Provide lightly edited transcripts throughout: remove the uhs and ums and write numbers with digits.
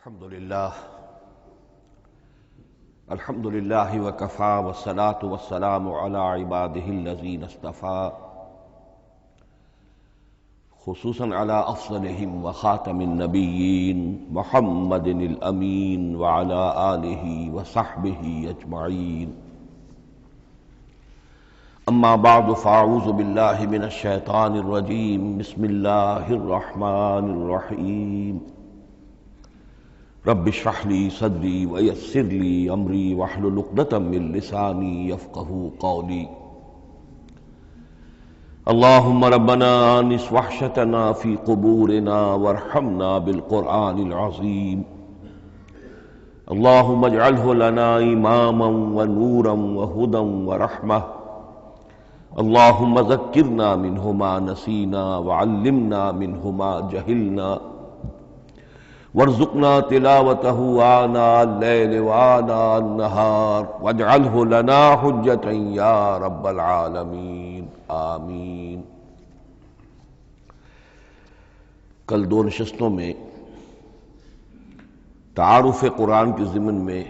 الحمد للہ وکفا والصلاة والسلام علی عباده الذین اصطفا خصوصاً علی افضلہم وخاتم النبیین محمد الامین وعلی آلہ وصحبہ اجمعین اما بعد فاعوذ باللہ من الشیطان الرجیم بسم اللہ الرحمن الرحیم رب اشرح لی صدری ویسر لی امری واحلل عقدۃ من لسانی یفقہوا قولی اللہم ربنا آنس وحشتنا فی قبورنا وارحمنا بالقرآن العظیم اللہم اجعلہ لنا اماما ونورا وہدى ورحمہ اللہم ذکرنا منہ ما نسینا وعلمنا منہ ما جہلنا وارزقنا تلاوته آناء الليل وآناء النهار واجعله لنا حجة يا رب العالمین آمین۔ کل دو نشستوں میں تعارف قرآن کے ضمن میں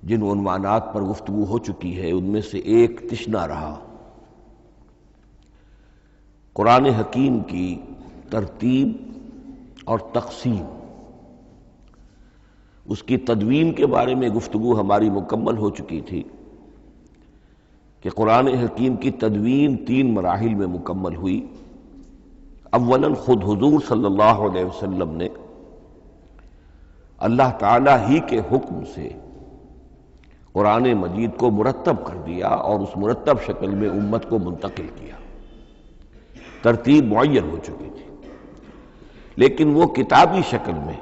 جن عنوانات پر گفتگو ہو چکی ہے ان میں سے ایک تشنا رہا قرآن حکیم کی ترتیب اور تقسیم، اس کی تدوین کے بارے میں گفتگو ہماری مکمل ہو چکی تھی کہ قرآن حکیم کی تدوین تین مراحل میں مکمل ہوئی۔ اولاً خود حضور صلی اللہ علیہ وسلم نے اللہ تعالی ہی کے حکم سے قرآن مجید کو مرتب کر دیا اور اس مرتب شکل میں امت کو منتقل کیا، ترتیب معین ہو چکی تھی، لیکن وہ کتابی شکل میں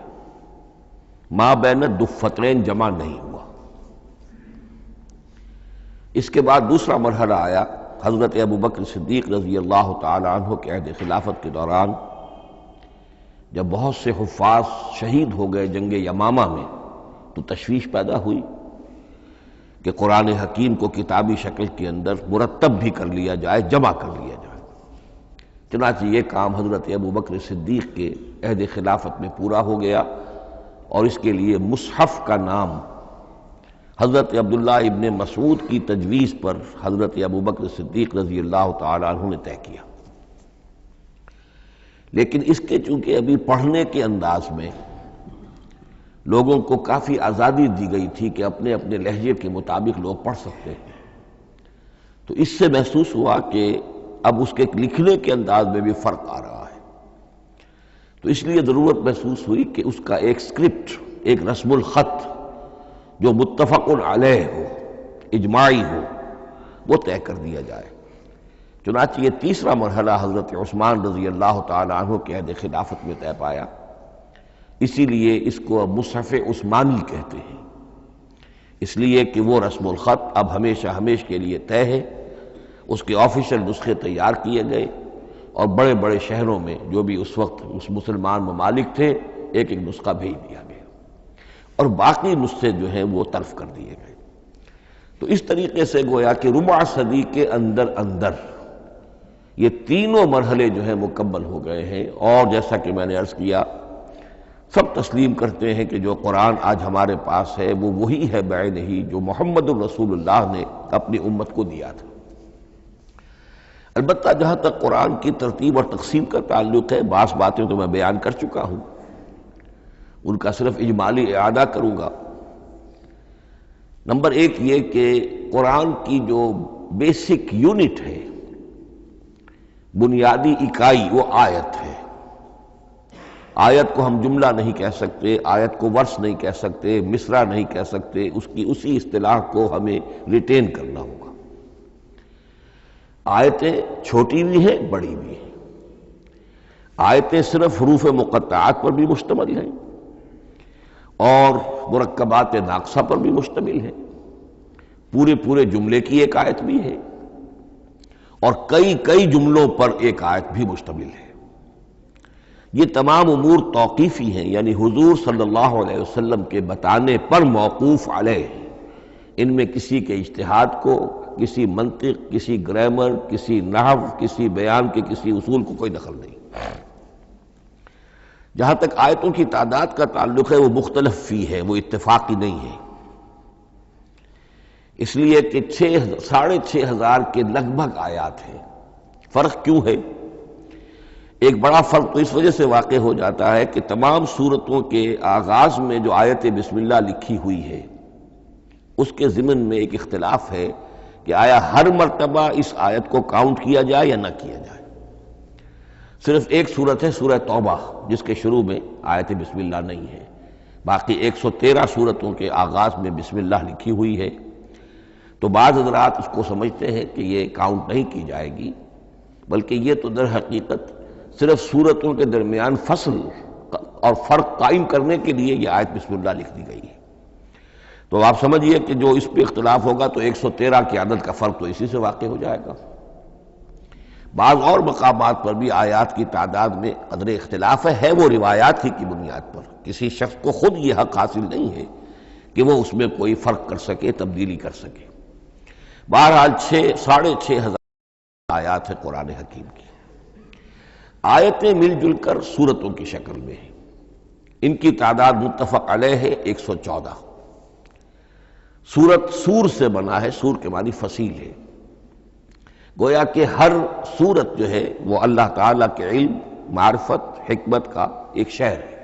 ما بین الدفترین جمع نہیں ہوا۔ اس کے بعد دوسرا مرحلہ آیا حضرت ابوبکر صدیق رضی اللہ تعالی عنہ کے عہد خلافت کے دوران، جب بہت سے حفاظ شہید ہو گئے جنگ یمامہ میں، تو تشویش پیدا ہوئی کہ قرآن حکیم کو کتابی شکل کے اندر مرتب بھی کر لیا جائے، جمع کر لیا جائے۔ چنانچہ یہ کام حضرت ابوبکر صدیق کے عہد خلافت میں پورا ہو گیا، اور اس کے لیے مصحف کا نام حضرت عبداللہ ابن مسعود کی تجویز پر حضرت ابوبکر صدیق رضی اللہ تعالی عنہ نے طے کیا۔ لیکن اس کے چونکہ ابھی پڑھنے کے انداز میں لوگوں کو کافی آزادی دی گئی تھی کہ اپنے اپنے لہجے کے مطابق لوگ پڑھ سکتے ہیں، تو اس سے محسوس ہوا کہ اب اس کے لکھنے کے انداز میں بھی فرق آ رہا ہے، تو اس لیے ضرورت محسوس ہوئی کہ اس کا ایک اسکرپٹ، ایک رسم الخط جو متفق علیہ ہو، اجماعی ہو، وہ طے کر دیا جائے۔ چنانچہ یہ تیسرا مرحلہ حضرت عثمان رضی اللہ تعالی عنہ کے عہد خلافت میں طے پایا، اسی لیے اس کو مصحف عثمانی کہتے ہیں، اس لیے کہ وہ رسم الخط اب ہمیشہ ہمیشہ کے لیے طے ہے۔ اس کے آفیشل نسخے تیار کیے گئے، اور بڑے بڑے شہروں میں جو بھی اس وقت اس مسلمان ممالک تھے ایک ایک نسخہ بھیج دیا گیا، اور باقی نسخے جو ہیں وہ طرف کر دیے گئے۔ تو اس طریقے سے گویا کہ ربع صدی کے اندر یہ تینوں مرحلے جو ہیں مکمل ہو گئے ہیں، اور جیسا کہ میں نے عرض کیا سب تسلیم کرتے ہیں کہ جو قرآن آج ہمارے پاس ہے وہ وہی ہے بعینہ جو محمد الرسول اللہ نے اپنی امت کو دیا تھا۔ البتہ جہاں تک قرآن کی ترتیب اور تقسیم کا تعلق ہے، بعض باتیں تو میں بیان کر چکا ہوں، ان کا صرف اجمالی اعادہ کروں گا۔ نمبر ایک یہ کہ قرآن کی جو بیسک یونٹ ہے، بنیادی اکائی، وہ آیت ہے۔ آیت کو ہم جملہ نہیں کہہ سکتے، آیت کو ورس نہیں کہہ سکتے، مصرع نہیں کہہ سکتے، اس کی اسی اصطلاح کو ہمیں ریٹین کرنا ہوگا۔ آیتیں چھوٹی بھی ہیں، بڑی بھی ہیں۔ آیتیں صرف حروف مقطعات پر بھی مشتمل ہیں، اور مرکبات ناقصہ پر بھی مشتمل ہیں، پورے جملے کی ایک آیت بھی ہے، اور کئی جملوں پر ایک آیت بھی مشتمل ہے۔ یہ تمام امور توقیفی ہیں، یعنی حضور صلی اللہ علیہ وسلم کے بتانے پر موقوف علیہ، ان میں کسی کے اجتہاد کو، کسی منطق، کسی گرامر، کسی نحو، کسی بیان کے کسی اصول کو کوئی دخل نہیں۔ جہاں تک آیتوں کی تعداد کا تعلق ہے وہ مختلف فی ہے، وہ اتفاقی نہیں ہے، اس لیے کہ 6,500 کے لگ بھگ آیات ہیں۔ فرق کیوں ہے؟ ایک بڑا فرق تو اس وجہ سے واقع ہو جاتا ہے کہ تمام سورتوں کے آغاز میں جو آیت بسم اللہ لکھی ہوئی ہے اس کے ضمن میں ایک اختلاف ہے کہ آیا ہر مرتبہ اس آیت کو کاؤنٹ کیا جائے یا نہ کیا جائے۔ صرف ایک سورت ہے سورہ توبہ جس کے شروع میں آیت بسم اللہ نہیں ہے، باقی 113 سورتوں کے آغاز میں بسم اللہ لکھی ہوئی ہے۔ تو بعض حضرات اس کو سمجھتے ہیں کہ یہ کاؤنٹ نہیں کی جائے گی، بلکہ یہ تو در حقیقت صرف سورتوں کے درمیان فصل اور فرق قائم کرنے کے لیے یہ آیت بسم اللہ لکھ دی گئی ہے۔ تو آپ سمجھیے کہ جو اس پہ اختلاف ہوگا تو 113 کی عدد کا فرق تو اسی سے واقع ہو جائے گا۔ بعض اور مقامات پر بھی آیات کی تعداد میں قدر اختلاف ہے وہ روایات ہی کی بنیاد پر، کسی شخص کو خود یہ حق حاصل نہیں ہے کہ وہ اس میں کوئی فرق کر سکے، تبدیلی کر سکے۔ بہرحال 6,500 آیات ہے قرآن حکیم کی۔ آیتیں مل جل کر سورتوں کی شکل میں ہیں، ان کی تعداد متفق علیہ ہے 114۔ سورت سور سے بنا ہے، سور کے معنی فصیل ہے، گویا کہ ہر سورت جو ہے وہ اللہ تعالیٰ کے علم، معرفت، حکمت کا ایک شہر ہے۔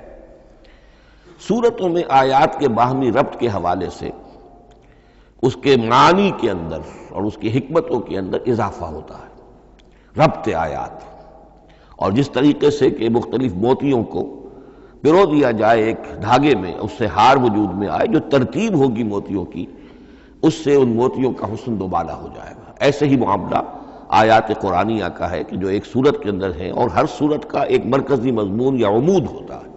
سورتوں میں آیات کے باہمی ربط کے حوالے سے اس کے معنی کے اندر اور اس کی حکمتوں کے اندر اضافہ ہوتا ہے، ربط آیات۔ اور جس طریقے سے کہ مختلف موتیوں کو پرو دیا جائے ایک دھاگے میں، اس سے ہار وجود میں آئے، جو ترتیب ہوگی موتیوں کی اس سے ان موتیوں کا حسن دوبالا ہو جائے گا۔ ایسے ہی معاملہ آیات قرآنیہ کا ہے کہ جو ایک سورت کے اندر ہیں، اور ہر سورت کا ایک مرکزی مضمون یا عمود ہوتا ہے،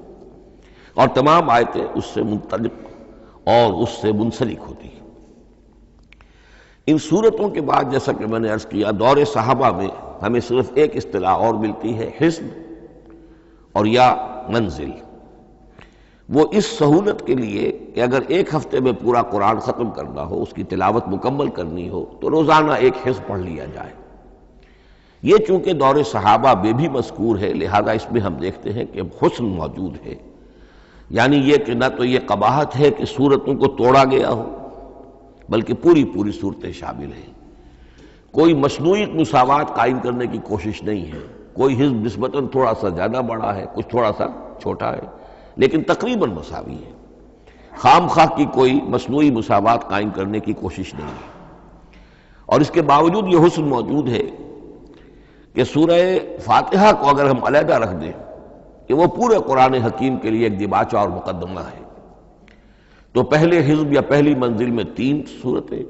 اور تمام آیتیں اس سے منطلق اور اس سے منسلک ہوتی ہیں۔ ان سورتوں کے بعد جیسا کہ میں نے عرض کیا، دور صحابہ میں ہمیں صرف ایک اصطلاح اور ملتی ہے، حزب اور یا منزل۔ وہ اس سہولت کے لیے کہ اگر ایک ہفتے میں پورا قرآن ختم کرنا ہو، اس کی تلاوت مکمل کرنی ہو، تو روزانہ ایک حزب پڑھ لیا جائے۔ یہ چونکہ دور صحابہ میں بھی مذکور ہے، لہذا اس میں ہم دیکھتے ہیں کہ حسن موجود ہے، یعنی یہ کہ نہ تو یہ قباحت ہے کہ سورتوں کو توڑا گیا ہو، بلکہ پوری پوری صورتیں شامل ہیں۔ کوئی مصنوعی مساوات قائم کرنے کی کوشش نہیں ہے، کوئی حزب نسبتاً تھوڑا سا زیادہ بڑا ہے، کچھ تھوڑا سا چھوٹا ہے، لیکن تقریباً مساوی ہے۔ خام خواہ کی کوئی مصنوعی مساوات قائم کرنے کی کوشش نہیں ہے۔ اور اس کے باوجود یہ حسن موجود ہے کہ سورہ فاتحہ کو اگر ہم علیحدہ رکھ دیں کہ وہ پورے قرآن حکیم کے لیے ایک دباچہ اور مقدمہ ہے، تو پہلے حزب یا پہلی منزل میں 3 سورتیں،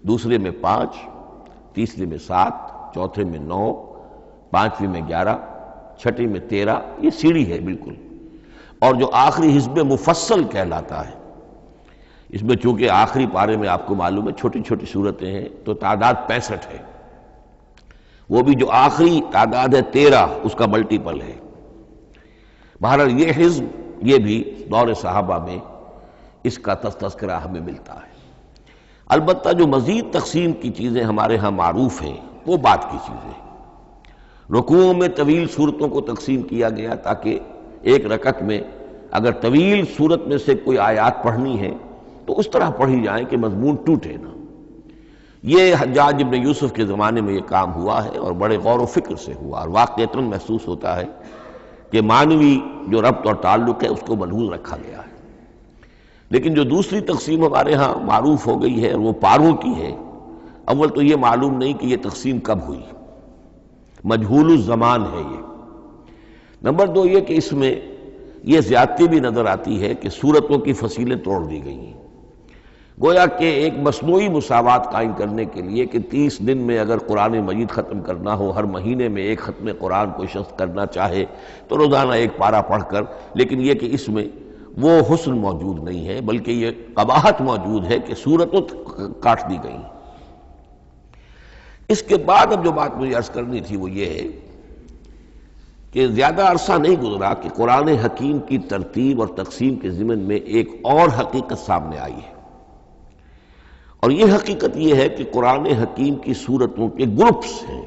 دوسرے میں 5، تیسرے میں 7، چوتھے میں 9، پانچویں میں 11، چھٹی میں 13، یہ سیڑھی ہے بالکل۔ اور جو آخری حزب مفصل کہلاتا ہے، اس میں چونکہ آخری پارے میں آپ کو معلوم ہے چھوٹی چھوٹی صورتیں ہیں، تو تعداد 65 ہے، وہ بھی جو آخری تعداد ہے 13 اس کا ملٹیپل ہے۔ بہرحال یہ حزب، یہ بھی دور صحابہ میں اس کا تذکرہ ہمیں ملتا ہے۔ البتہ جو مزید تقسیم کی چیزیں ہمارے ہاں معروف ہیں وہ بات کی چیزیں۔ رکوعوں میں طویل صورتوں کو تقسیم کیا گیا تاکہ ایک رکعت میں اگر طویل صورت میں سے کوئی آیات پڑھنی ہے تو اس طرح پڑھی جائیں کہ مضمون ٹوٹے نہ۔ یہ حجاج ابن یوسف کے زمانے میں یہ کام ہوا ہے، اور بڑے غور و فکر سے ہوا، اور واقعتاً محسوس ہوتا ہے کہ معنوی جو ربط اور تعلق ہے اس کو ملحوظ رکھا گیا ہے۔ لیکن جو دوسری تقسیم ہمارے ہاں معروف ہو گئی ہے اور وہ پاروں کی ہے، اول تو یہ معلوم نہیں کہ یہ تقسیم کب ہوئی، مجہول الزمان ہے یہ۔ نمبر 2 یہ کہ اس میں یہ زیادتی بھی نظر آتی ہے کہ سورتوں کی فصیلیں توڑ دی گئی ہیں، گویا کہ ایک مصنوعی مساوات قائم کرنے کے لیے کہ 30 دن میں اگر قرآن مجید ختم کرنا ہو، ہر مہینے میں ایک ختم قرآن کوئی شخص کرنا چاہے تو روزانہ ایک پارہ پڑھ کر، لیکن یہ کہ اس میں وہ حسن موجود نہیں ہے، بلکہ یہ قباحت موجود ہے کہ صورتوں کاٹ دی گئی۔ اس کے بعد اب جو بات مجھے عرض کرنی تھی وہ یہ ہے کہ زیادہ عرصہ نہیں گزرا کہ قرآن حکیم کی ترتیب اور تقسیم کے ضمن میں ایک اور حقیقت سامنے آئی ہے، اور یہ حقیقت یہ ہے کہ قرآن حکیم کی سورتوں کے گروپس ہیں۔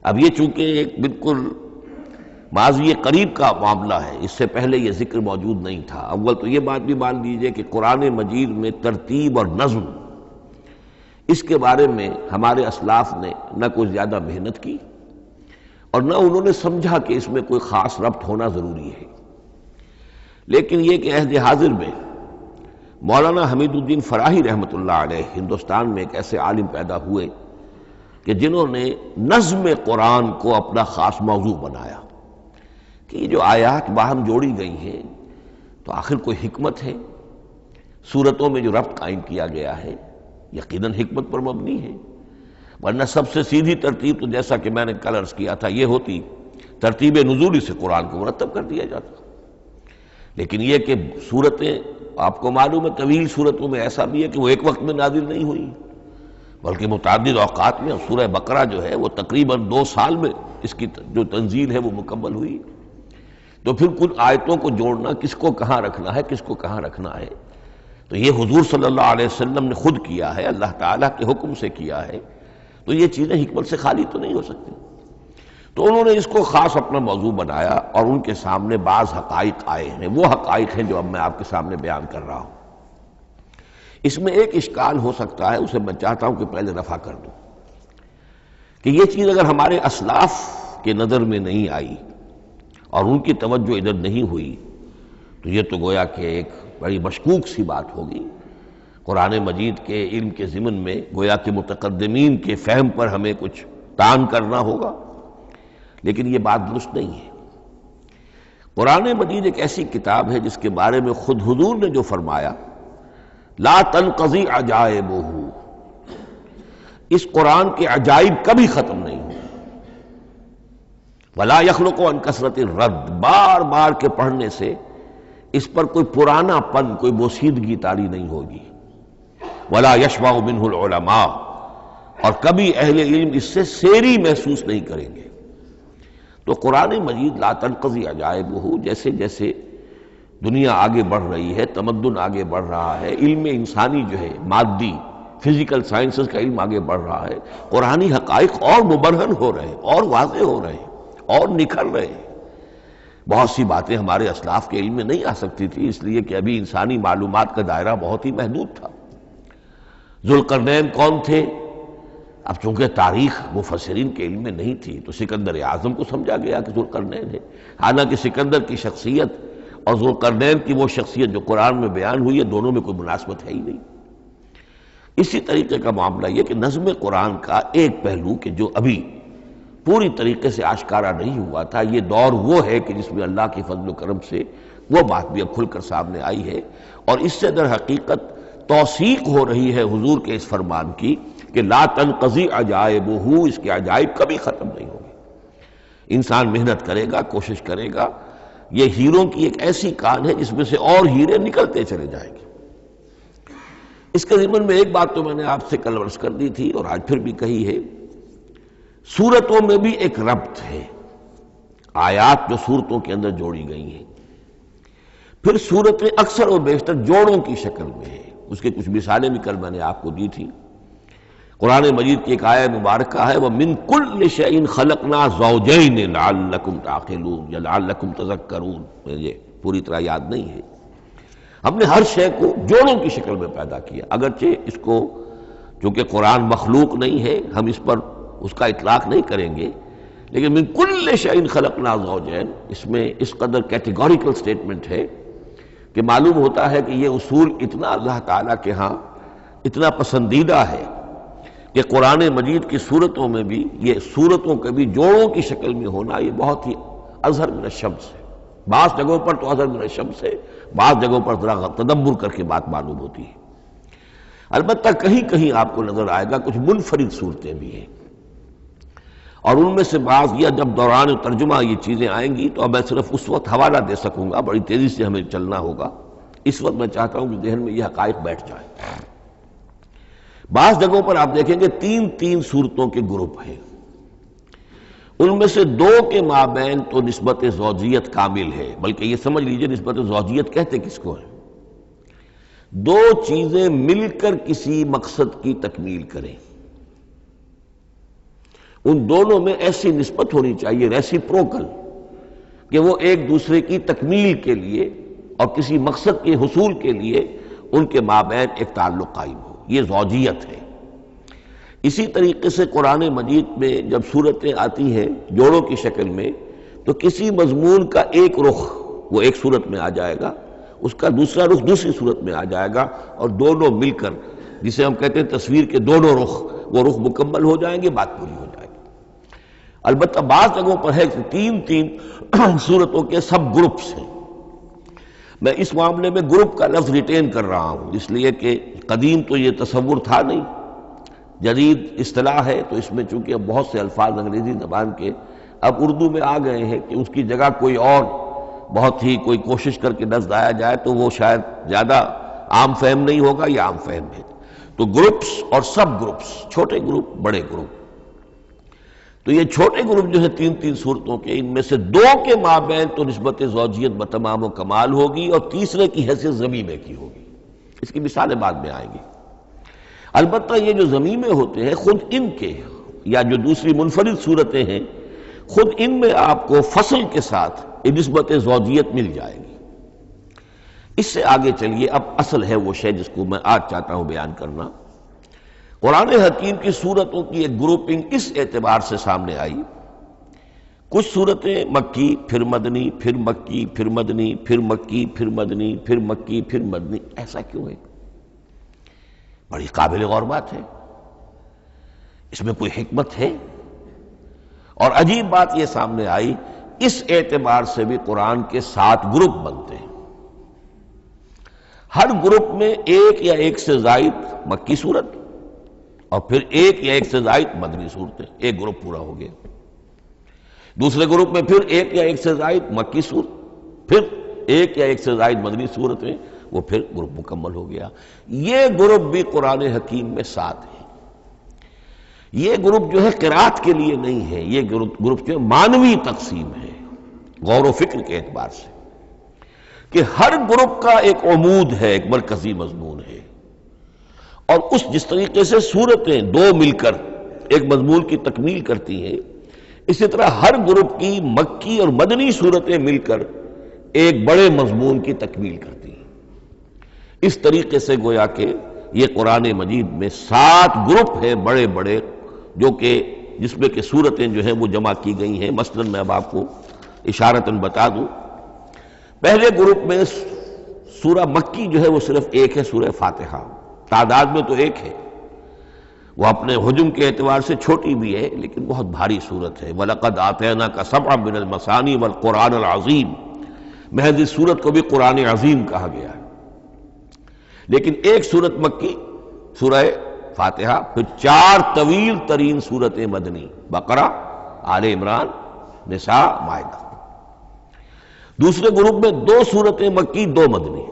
اب یہ چونکہ ایک بالکل ماضی قریب کا معاملہ ہے، اس سے پہلے یہ ذکر موجود نہیں تھا۔ اول تو یہ بات بھی مان لیجئے کہ قرآن مجید میں ترتیب اور نظم، اس کے بارے میں ہمارے اسلاف نے نہ کوئی زیادہ محنت کی اور نہ انہوں نے سمجھا کہ اس میں کوئی خاص ربط ہونا ضروری ہے۔ لیکن یہ کہ عہد حاضر میں مولانا حمید الدین فراہی رحمۃ اللہ علیہ ہندوستان میں ایک ایسے عالم پیدا ہوئے کہ جنہوں نے نظم قرآن کو اپنا خاص موضوع بنایا کہ یہ جو آیات باہم جوڑی گئی ہیں تو آخر کوئی حکمت ہے، سورتوں میں جو ربط قائم کیا گیا ہے یقیناً حکمت پر مبنی ہے، ورنہ سب سے سیدھی ترتیب تو جیسا کہ میں نے کل عرض کیا تھا یہ ہوتی ترتیب نزولی سے قرآن کو مرتب کر دیا جاتا۔ لیکن یہ کہ سورتیں آپ کو معلوم ہے طویل سورتوں میں ایسا بھی ہے کہ وہ ایک وقت میں نازل نہیں ہوئی بلکہ متعدد اوقات میں، اور سورہ بقرہ جو ہے وہ تقریباً 2 سال میں اس کی جو تنزیل ہے وہ مکمل ہوئی۔ تو پھر کچھ آیتوں کو جوڑنا، کس کو کہاں رکھنا ہے، کس کو کہاں رکھنا ہے، تو یہ حضور صلی اللہ علیہ وسلم نے خود کیا ہے، اللہ تعالیٰ کے حکم سے کیا ہے، تو یہ چیزیں حکمت سے خالی تو نہیں ہو سکتی۔ تو انہوں نے اس کو خاص اپنا موضوع بنایا اور ان کے سامنے بعض حقائق آئے ہیں، وہ حقائق ہیں جو اب میں آپ کے سامنے بیان کر رہا ہوں۔ اس میں ایک اشکال ہو سکتا ہے، اسے میں چاہتا ہوں کہ پہلے رفع کر دوں کہ یہ چیز اگر ہمارے اسلاف کے نظر میں نہیں آئی اور ان کی توجہ ادھر نہیں ہوئی تو یہ تو گویا کہ ایک بڑی مشکوک سی بات ہوگی۔ قرآن مجید کے علم کے ضمن میں گویا کہ متقدمین کے فہم پر ہمیں کچھ طعن کرنا ہوگا، لیکن یہ بات درست نہیں ہے۔ قرآن مجید ایک ایسی کتاب ہے جس کے بارے میں خود حضور نے جو فرمایا لا تنقضی عجائبہ، اس قرآن کے عجائب کبھی ختم نہیں ہوں، ولا یخلق عن کثرت الرد، بار بار کے پڑھنے سے اس پر کوئی پرانا پن، کوئی بوسیدگی طاری نہیں ہوگی، ولا یشبع منہ العلماء، اور کبھی اہل علم اس سے سیری محسوس نہیں کریں گے۔ تو قرآن مجید لا تنقضی عجائبہ، جیسے جیسے دنیا آگے بڑھ رہی ہے، تمدن آگے بڑھ رہا ہے، علم انسانی جو ہے مادی فزیکل سائنسز کا علم آگے بڑھ رہا ہے، قرآنی حقائق اور مبرہن ہو رہے ہیں اور واضح ہو رہے ہیں اور نکھر رہے ہیں۔ بہت سی باتیں ہمارے اسلاف کے علم میں نہیں آ سکتی تھی، اس لیے کہ ابھی انسانی معلومات کا دائرہ بہت ہی محدود تھا۔ ذوالقرنین کون تھے؟ اب چونکہ تاریخ مفسرین کے علم میں نہیں تھی تو سکندر اعظم کو سمجھا گیا کہ ذوالقرنین ہے، حالانکہ سکندر کی شخصیت اور ذوالقرنین کی وہ شخصیت جو قرآن میں بیان ہوئی ہے دونوں میں کوئی مناسبت ہے ہی نہیں۔ اسی طریقے کا معاملہ یہ کہ نظم قرآن کا ایک پہلو کہ جو ابھی پوری طریقے سے آشکارا نہیں ہوا تھا، یہ دور وہ ہے کہ جس میں اللہ کی فضل و کرم سے وہ بات بھی اب کھل کر سامنے آئی ہے، اور اس سے در حقیقت توثیق ہو رہی ہے حضور کے اس فرمان کی کہ لا تنقضی عجائبہ، اس کے عجائب کبھی ختم نہیں ہوں گے۔ انسان محنت کرے گا، کوشش کرے گا، یہ ہیروں کی ایک ایسی کان ہے جس میں سے اور ہیرے نکلتے چلے جائیں گے۔ اس کے ضمن میں ایک بات تو میں نے آپ سے کل عرض کر دی تھی اور آج پھر بھی کہی ہے، سورتوں میں بھی ایک ربط ہے، آیات جو سورتوں کے اندر جوڑی گئی ہیں، پھر سورتیں اکثر و بیشتر جوڑوں کی شکل میں ہیں۔ اس کے کچھ مثالیں بھی کل میں نے آپ کو دی تھی۔ قرآن مجید کی ایک آیہ مبارکہ ہے وَمِن كُلِّ شَيْءٍ خَلَقْنَا زَوْجَيْنِ لَعَلَّكُمْ تَعْقِلُونَ یا لَعَلَّكُمْ تَذَكَّرُونَ، مجھے پوری طرح یاد نہیں ہے۔ ہم نے ہر شے کو جوڑوں کی شکل میں پیدا کیا، اگرچہ اس کو چونکہ قرآن مخلوق نہیں ہے ہم اس پر اس کا اطلاق نہیں کریں گے، لیکن من کل شیء خلقنا زوجین، اس میں اس قدر کیٹیگوریکل سٹیٹمنٹ ہے کہ معلوم ہوتا ہے کہ یہ اصول اتنا اللہ تعالیٰ کے ہاں اتنا پسندیدہ ہے کہ قرآن مجید کی صورتوں میں بھی یہ صورتوں کے بھی جوڑوں کی شکل میں ہونا یہ بہت ہی اظہر من الشمس ہے۔ بعض جگہوں پر تو اظہر من الشمس ہے، بعض جگہوں پر ذرا تدبر کر کے بات معلوم ہوتی ہے۔ البتہ کہیں کہیں آپ کو نظر آئے گا کچھ منفرد صورتیں بھی ہیں، اور ان میں سے بعض یہ جب دوران ترجمہ یہ چیزیں آئیں گی تو اب میں صرف اس وقت حوالہ دے سکوں گا، بڑی تیزی سے ہمیں چلنا ہوگا۔ اس وقت میں چاہتا ہوں کہ ذہن میں یہ حقائق بیٹھ جائیں۔ بعض جگہوں پر آپ دیکھیں گے تین تین صورتوں کے گروپ ہیں، ان میں سے دو کے مابین تو نسبت زوجیت کامل ہے، بلکہ یہ سمجھ لیجئے نسبت زوجیت کہتے کس کو ہے؟ دو چیزیں مل کر کسی مقصد کی تکمیل کریں، ان دونوں میں ایسی نسبت ہونی چاہیے ریسیپروکل کہ وہ ایک دوسرے کی تکمیل کے لیے اور کسی مقصد کے حصول کے لیے ان کے مابین ایک تعلق قائم ہو، یہ زوجیت ہے۔ اسی طریقے سے قرآن مجید میں جب صورتیں آتی ہیں جوڑوں کی شکل میں، تو کسی مضمون کا ایک رخ وہ ایک صورت میں آ جائے گا، اس کا دوسرا رخ دوسری صورت میں آ جائے گا، اور دونوں مل کر، جسے ہم کہتے ہیں تصویر کے دونوں رخ، وہ رخ مکمل ہو جائیں گے، بات پوری ہو جائے گی۔ البتہ بعض جگہوں پر ہے کہ تین صورتوں کے سب گروپس ہیں۔ میں اس معاملے میں گروپ کا لفظ ریٹین کر رہا ہوں، اس لیے کہ قدیم تو یہ تصور تھا نہیں، جدید اصطلاح ہے، تو اس میں چونکہ اب بہت سے الفاظ انگریزی زبان کے اب اردو میں آ گئے ہیں کہ اس کی جگہ کوئی اور بہت ہی کوئی کوشش کر کے لفظ آیا جائے تو وہ شاید زیادہ عام فہم نہیں ہوگا، یا عام فہم ہے۔ تو گروپس اور سب گروپس، چھوٹے گروپ بڑے گروپ، تو یہ چھوٹے گروپ جو ہے تین صورتوں کے، ان میں سے دو کے مابین تو نسبت زوجیت بتمام و کمال ہوگی، اور تیسرے کی حیثیت ضمیمے کی ہوگی۔ اس کی مثالیں بعد میں آئیں گی۔ البتہ یہ جو ضمیمے ہوتے ہیں خود ان کے، یا جو دوسری منفرد صورتیں ہیں، خود ان میں آپ کو فصل کے ساتھ نسبت زوجیت مل جائے گی۔ اس سے آگے چلیے، اب اصل ہے وہ شے جس کو میں آج چاہتا ہوں بیان کرنا۔ قرآن حکیم کی صورتوں کی ایک گروپنگ اس اعتبار سے سامنے آئی، کچھ صورتیں مکی پھر مدنی، پھر مکی پھر مدنی، پھر مکی پھر مدنی، پھر مکی پھر مدنی۔ ایسا کیوں ہے؟ بڑی قابل غور بات ہے، اس میں کوئی حکمت ہے؟ اور عجیب بات یہ سامنے آئی، اس اعتبار سے بھی قرآن کے 7 گروپ بنتے ہیں۔ ہر گروپ میں ایک یا ایک سے زائد مکی صورت، اور پھر ایک یا ایک سے زائد مدنی صورتیں، ایک گروپ پورا ہو گیا۔ دوسرے گروپ میں پھر ایک یا ایک سے زائد مکی صورت، پھر ایک یا ایک سے زائد مدنی صورتیں، وہ پھر گروپ مکمل ہو گیا۔ یہ گروپ بھی قرآن حکیم میں 7 ہیں۔ یہ گروپ جو ہے قرات کے لیے نہیں ہے، یہ گروپ جو ہے معنوی تقسیم ہے، غور و فکر کے اعتبار سے، کہ ہر گروپ کا ایک عمود ہے، ایک مرکزی مضمون ہے، اور جس طریقے سے صورتیں دو مل کر ایک مضمون کی تکمیل کرتی ہیں، اسی طرح ہر گروپ کی مکی اور مدنی صورتیں مل کر ایک بڑے مضمون کی تکمیل کرتی ہیں۔ اس طریقے سے گویا کہ یہ قرآن مجید میں 7 گروپ ہیں بڑے بڑے، جو کہ جس میں کہ صورتیں جو ہیں وہ جمع کی گئی ہیں۔ مثلا میں اب آپ کو اشارتاً بتا دوں، پہلے گروپ میں سورہ مکی جو ہے وہ صرف ایک ہے، سورہ فاتحہ، تعداد میں تو ایک ہے، وہ اپنے حجم کے اعتبار سے چھوٹی بھی ہے لیکن بہت بھاری صورت ہے۔ وَلَقَدْ آتَيْنَاكَ سَبْعًا مِنَ الْمَثَانِي وَالْقُرْآنَ الْعَظِيمِ، محض اس صورت کو بھی قرآن عظیم کہا گیا ہے۔ لیکن ایک صورت مکی سورہ فاتحہ، پھر 4 طویل ترین صورتیں مدنی، بقرہ، آل عمران، نساء، مائدہ۔ دوسرے گروپ میں 2 صورتیں مکی، 2 مدنی،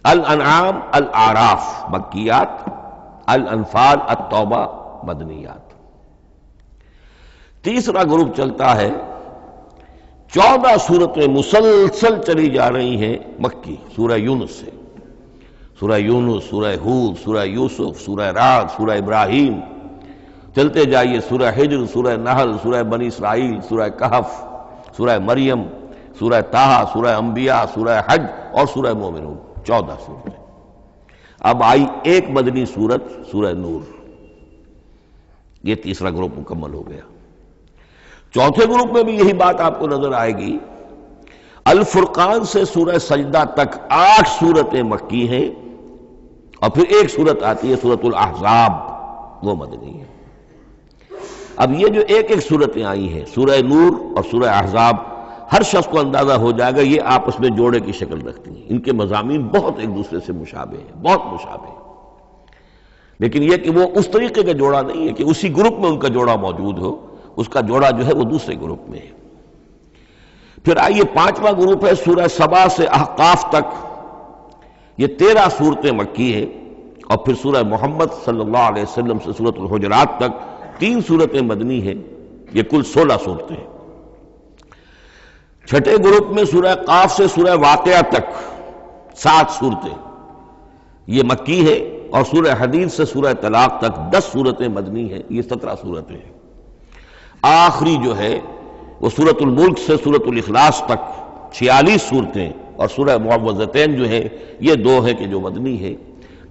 الانعام، الاعراف مکیات، الانفال، التوبہ مدنیات۔ تیسرا گروپ چلتا ہے، 14 صورتیں مسلسل چلی جا رہی ہیں مکی، سورہ یونس سے، سورہ یونس، سورہ ہود، سورہ یوسف، سورہ رعد، سورہ ابراہیم، چلتے جائیے، سورہ حجر، سورہ نحل، سورہ بنی اسرائیل، سورہ کہف، سورہ مریم، سورہ طٰہٰ، سورہ انبیاء، سورہ حج اور سورہ مومنون، 14 صورتیں۔ اب آئی ایک مدنی صورت، سورہ نور، یہ تیسرا گروپ مکمل ہو گیا۔ چوتھے گروپ میں بھی یہی بات آپ کو نظر آئے گی۔ الفرقان سے سورہ سجدہ تک 8 صورتیں مکی ہیں، اور پھر ایک صورت آتی ہے سورۃ الاحزاب، وہ مدنی ہے۔ اب یہ جو ایک ایک صورتیں آئی ہیں، سورہ نور اور سورہ احزاب، ہر شخص کو اندازہ ہو جائے گا یہ آپس میں جوڑے کی شکل رکھتی ہیں، ان کے مضامین بہت ایک دوسرے سے مشابہ ہیں، بہت مشابہ ہیں، لیکن یہ کہ وہ اس طریقے کا جوڑا نہیں ہے کہ اسی گروپ میں ان کا جوڑا موجود ہو، اس کا جوڑا جو ہے وہ دوسرے گروپ میں ہے۔ پھر آئیے 5واں گروپ ہے، سورہ سبا سے احقاف تک، یہ 13 صورتیں مکی ہیں، اور پھر سورہ محمد صلی اللہ علیہ وسلم سے سورۃ الحجرات تک 3 صورتیں مدنی ہیں، یہ کل 16 صورتیں ہیں۔ چھٹے گروپ میں سورہ قاف سے سورہ واقعہ تک 7 صورتیں، یہ مکی ہے، اور سورہ حدید سے سورہ طلاق تک 10 صورتیں مدنی ہیں، یہ 17 صورتیں ہیں۔ آخری جو ہے وہ سورۃ الملک سے سورۃ الاخلاص تک 46 صورتیں، اور سورہ معوذتین جو ہے یہ 2 ہے کہ جو مدنی ہے۔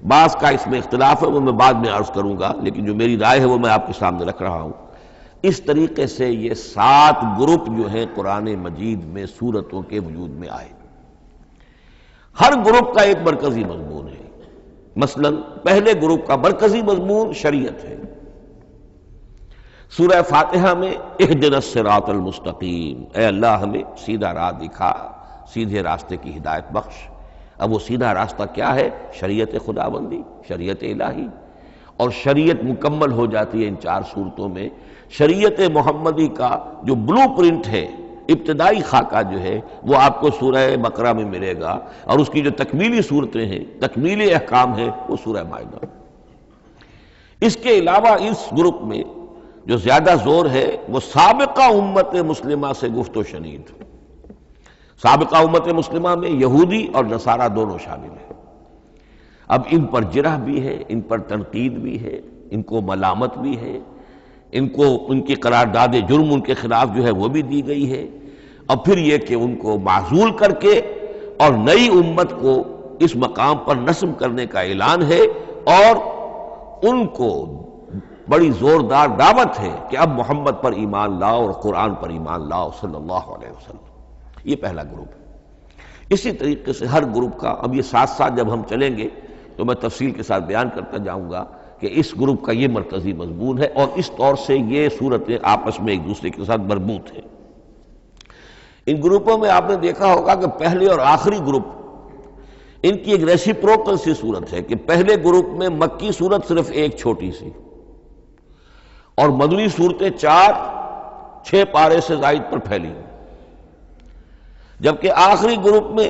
بعض کا اس میں اختلاف ہے، وہ میں بعد میں عرض کروں گا، لیکن جو میری رائے ہے وہ میں آپ کے سامنے رکھ رہا ہوں۔ اس طریقے سے یہ 7 گروپ جو ہیں قرآن مجید میں سورتوں کے وجود میں آئے۔ ہر گروپ کا ایک مرکزی مضمون ہے۔ مثلا پہلے گروپ کا مرکزی مضمون شریعت ہے۔ سورہ فاتحہ میں اہدنا الصراط المستقیم، اے اللہ ہمیں سیدھا راہ دکھا، سیدھے راستے کی ہدایت بخش۔ اب وہ سیدھا راستہ کیا ہے؟ شریعت خداوندی، شریعت الہی، اور شریعت مکمل ہو جاتی ہے ان 4 صورتوں میں۔ شریعت محمدی کا جو بلو پرنٹ ہے، ابتدائی خاکہ جو ہے، وہ آپ کو سورہ بقرہ میں ملے گا، اور اس کی جو تکمیلی صورتیں ہیں، تکمیلی احکام ہیں، وہ سورہ مائدہ۔ اس کے علاوہ اس گروپ میں جو زیادہ زور ہے وہ سابقہ امت مسلمہ سے گفت و شنید۔ سابقہ امت مسلمہ میں یہودی اور نصارہ دونوں شامل ہیں۔ اب ان پر جرح بھی ہے، ان پر تنقید بھی ہے، ان کو ملامت بھی ہے، ان کو ان کی قرارداد جرم ان کے خلاف جو ہے وہ بھی دی گئی ہے، اور پھر یہ کہ ان کو معزول کر کے اور نئی امت کو اس مقام پر نصب کرنے کا اعلان ہے، اور ان کو بڑی زوردار دعوت ہے کہ اب محمد پر ایمان لاؤ اور قرآن پر ایمان لاؤ صلی اللہ علیہ وسلم۔ یہ پہلا گروپ ہے۔ اسی طریقے سے ہر گروپ کا، اب یہ ساتھ ساتھ جب ہم چلیں گے تو میں تفصیل کے ساتھ بیان کرتا جاؤں گا کہ اس گروپ کا یہ مرکزی مضمون ہے، اور اس طور سے یہ صورتیں آپس میں ایک دوسرے کے ساتھ مربوط ہیں۔ ان گروپوں میں آپ نے دیکھا ہوگا کہ پہلے اور آخری گروپ، ان کی ایک ریسیپروکل سی صورت ہے کہ پہلے گروپ میں مکی صورت صرف ایک چھوٹی سی، اور مدنی صورتیں 4-6 پارے سے زائد پر پھیلی، جبکہ آخری گروپ میں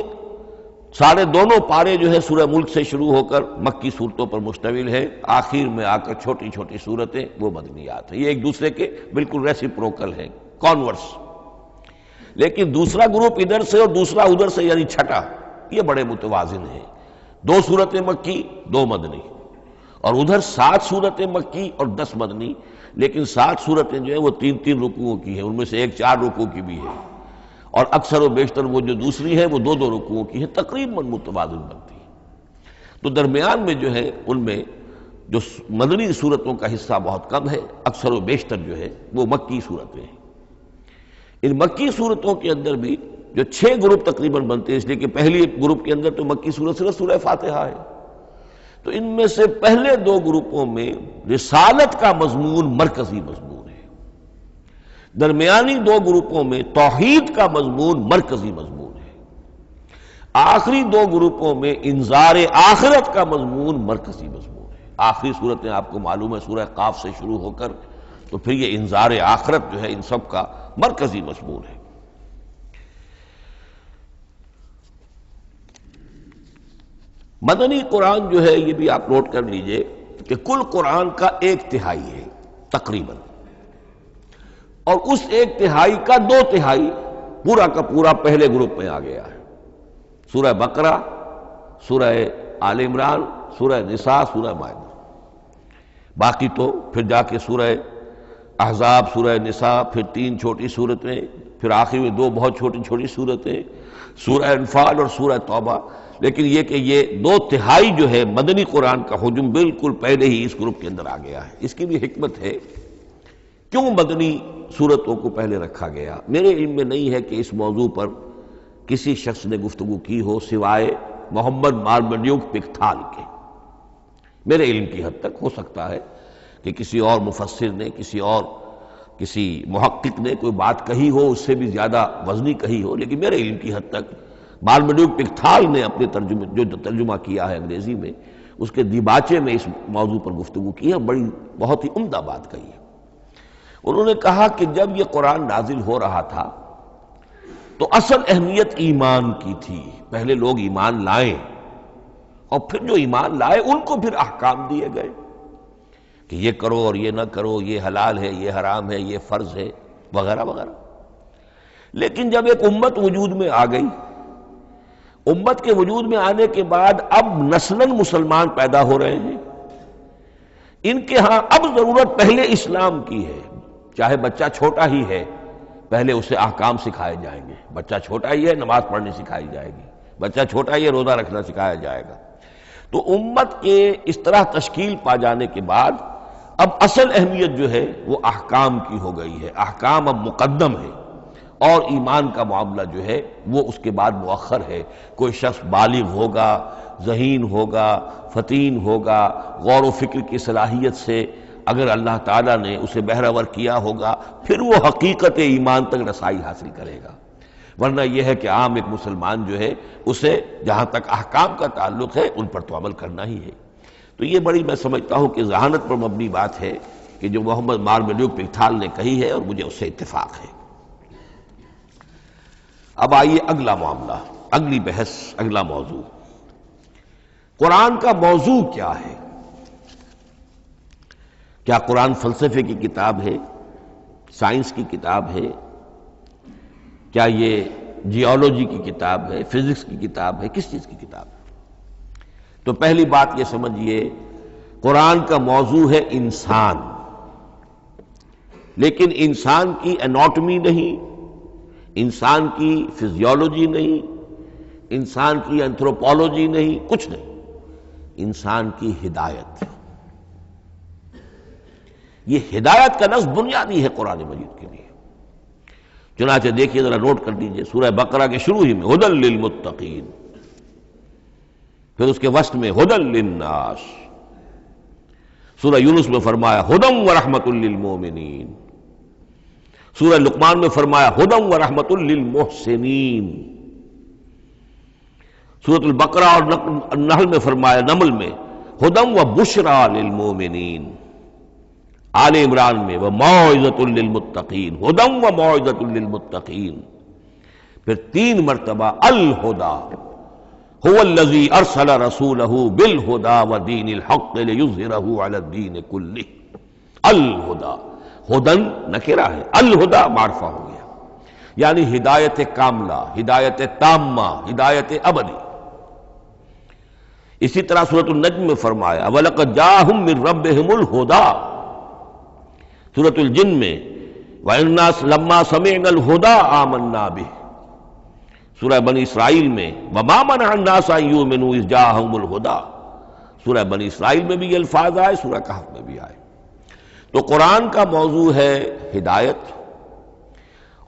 ساڑھے 2 پارے جو ہے سورہ ملک سے شروع ہو کر مکی صورتوں پر مشتمل ہے، آخر میں آ کر چھوٹی چھوٹی صورتیں وہ مدنیات ہیں۔ یہ ایک دوسرے کے بالکل ریسیپروکل ہیں، کانورس۔ لیکن دوسرا گروپ ادھر سے اور دوسرا ادھر سے، یعنی چھٹا، یہ بڑے متوازن ہیں۔ 2 صورتیں مکی، 2 مدنی، اور ادھر 7 صورتیں مکی اور 10 مدنی، لیکن 7 صورتیں جو ہیں وہ 3 رکوعوں کی ہیں، ان میں سے ایک 4 رکوع کی بھی ہے، اور اکثر و بیشتر وہ جو دوسری ہے وہ 2 رکوعوں کی ہے، تقریباً متوازن بنتی ہے۔ تو درمیان میں جو ہے ان میں جو مدنی صورتوں کا حصہ بہت کم ہے، اکثر و بیشتر جو ہے وہ مکی صورتیں ہیں۔ ان مکی صورتوں کے اندر بھی جو 6 گروپ تقریباً بنتے ہیں، اس لیے کہ پہلی گروپ کے اندر تو مکی صورت صرف سورہ فاتحہ ہے، تو ان میں سے پہلے 2 گروپوں میں رسالت کا مضمون مرکزی مضمون ہے، درمیانی 2 گروپوں میں توحید کا مضمون مرکزی مضمون ہے، آخری 2 گروپوں میں انذار آخرت کا مضمون مرکزی مضمون ہے۔ آخری صورتیں آپ کو معلوم ہے سورہ قاف سے شروع ہو کر تو پھر یہ انذار آخرت جو ہے ان سب کا مرکزی مضمون ہے۔ مدنی قرآن جو ہے یہ بھی آپ نوٹ کر لیجئے کہ کل قرآن کا 1/3 ہے تقریباً، اور اس 1/3 کا 2/3 پورا کا پورا پہلے گروپ میں آ گیا ہے۔ سورہ بقرہ، سورہ آل عمران، سورہ نساء، سورہ مائدہ۔ باقی تو پھر جا کے سورہ احزاب، سورہ نساء، پھر 3 چھوٹی صورتیں، پھر آخر میں 2 بہت چھوٹی چھوٹی صورتیں، سورہ انفال اور سورہ توبہ۔ لیکن یہ کہ یہ 2/3 جو ہے مدنی قرآن کا حجم بالکل پہلے ہی اس گروپ کے اندر آ گیا ہے۔ اس کی بھی حکمت ہے، کیوں مدنی صورتوں کو پہلے رکھا گیا؟ میرے علم میں نہیں ہے کہ اس موضوع پر کسی شخص نے گفتگو کی ہو سوائے محمد مارمڈیوک پکتھال کے۔ میرے علم کی حد تک ہو سکتا ہے کہ کسی اور مفسر نے، کسی محقق نے کوئی بات کہی ہو اس سے بھی زیادہ وزنی کہی ہو، لیکن میرے علم کی حد تک مارمڈیوک پکتھال نے اپنے ترجمہ کیا ہے انگریزی میں، اس کے دیباچے میں اس موضوع پر گفتگو کی ہے، بہت ہی عمدہ بات کہی ہے۔ انہوں نے کہا کہ جب یہ قرآن نازل ہو رہا تھا تو اصل اہمیت ایمان کی تھی، پہلے لوگ ایمان لائیں، اور پھر جو ایمان لائے ان کو پھر احکام دیے گئے کہ یہ کرو اور یہ نہ کرو، یہ حلال ہے، یہ حرام ہے، یہ فرض ہے، وغیرہ وغیرہ۔ لیکن جب ایک امت وجود میں آ گئی، امت کے وجود میں آنے کے بعد اب نسلاً مسلمان پیدا ہو رہے ہیں، ان کے ہاں اب ضرورت پہلے اسلام کی ہے، چاہے بچہ چھوٹا ہی ہے، پہلے اسے احکام سکھائے جائیں گے. بچہ چھوٹا ہی ہے، نماز پڑھنی سکھائی جائے گی. بچہ چھوٹا ہی ہے، روزہ رکھنا سکھایا جائے گا. تو امت کے اس طرح تشکیل پا جانے کے بعد اب اصل اہمیت جو ہے وہ احکام کی ہو گئی ہے. احکام اب مقدم ہے اور ایمان کا معاملہ جو ہے وہ اس کے بعد مؤخر ہے. کوئی شخص بالغ ہوگا، ذہین ہوگا، فطین ہوگا، غور و فکر کی صلاحیت سے اگر اللہ تعالیٰ نے اسے بہرور کیا ہوگا پھر وہ حقیقت ایمان تک رسائی حاصل کرے گا. ورنہ یہ ہے کہ عام ایک مسلمان جو ہے اسے جہاں تک احکام کا تعلق ہے ان پر تو عمل کرنا ہی ہے. تو یہ بڑی میں سمجھتا ہوں کہ ذہانت پر مبنی بات ہے کہ جو محمد مارملیوک پکتھال نے کہی ہے اور مجھے اس سے اتفاق ہے. اب آئیے اگلا معاملہ، اگلی بحث، اگلا موضوع. قرآن کا موضوع کیا ہے؟ کیا قرآن فلسفے کی کتاب ہے، سائنس کی کتاب ہے؟ کیا یہ جیولوجی کی کتاب ہے، فزکس کی کتاب ہے، کس چیز کی کتاب ہے؟ تو پہلی بات یہ سمجھیے، قرآن کا موضوع ہے انسان، لیکن انسان کی اناٹمی نہیں، انسان کی فزیولوجی نہیں، انسان کی انتھروپولوجی نہیں، کچھ نہیں، انسان کی ہدایت. یہ ہدایت کا لفظ بنیادی ہے قرآن مجید کے لیے. چنانچہ دیکھیے ذرا نوٹ کر دیجئے سورہ بقرہ کے شروع ہی میں ہدی للمتقین، پھر اس کے وسط میں ہدی للناس. سورہ یونس میں فرمایا ہدی ورحمۃ للمؤمنین. سورہ لقمان میں فرمایا ہدی ورحمۃ للمحسنین. سورۃ البقرہ اور النحل میں فرمایا، نمل میں ہدی وبشریٰ للمؤمنین. آل عمران میں وموعظۃ للمتقین، ہدی وموعظۃ للمتقین. پھر 3 مرتبہ الہدی هو الذی ارسل رسولہ بالہدی ودین الحق لیظہرہ علی الدین کلہ. الہدی، ہدن نکرہ ہے، الہدی معرفہ ہو گیا، یعنی ہدایت کاملہ، ہدایت تامہ، ہدایت ابدی. اسی طرح سورۃ النجم میں فرمایا وَلَقَدْ جَاءَهُم مِّن رَّبِّهِمُ الْهُدَىٰ. سورۃ الجن میں وَإِنَّا لَمَّا سَمِعْنَا الْهُدَىٰ آمَنَّا بِهِ. سورہ بنی اسرائیل میں وَمَا مَنَعَ النَّاسَ أَن يُؤْمِنُوا إِذْ جَاءَهُمُ الْهُدَىٰ. سورہ بنی اسرائیل میں بھی یہ الفاظ آئے، سورہ کہف میں بھی آئے. تو قرآن کا موضوع ہے ہدایت،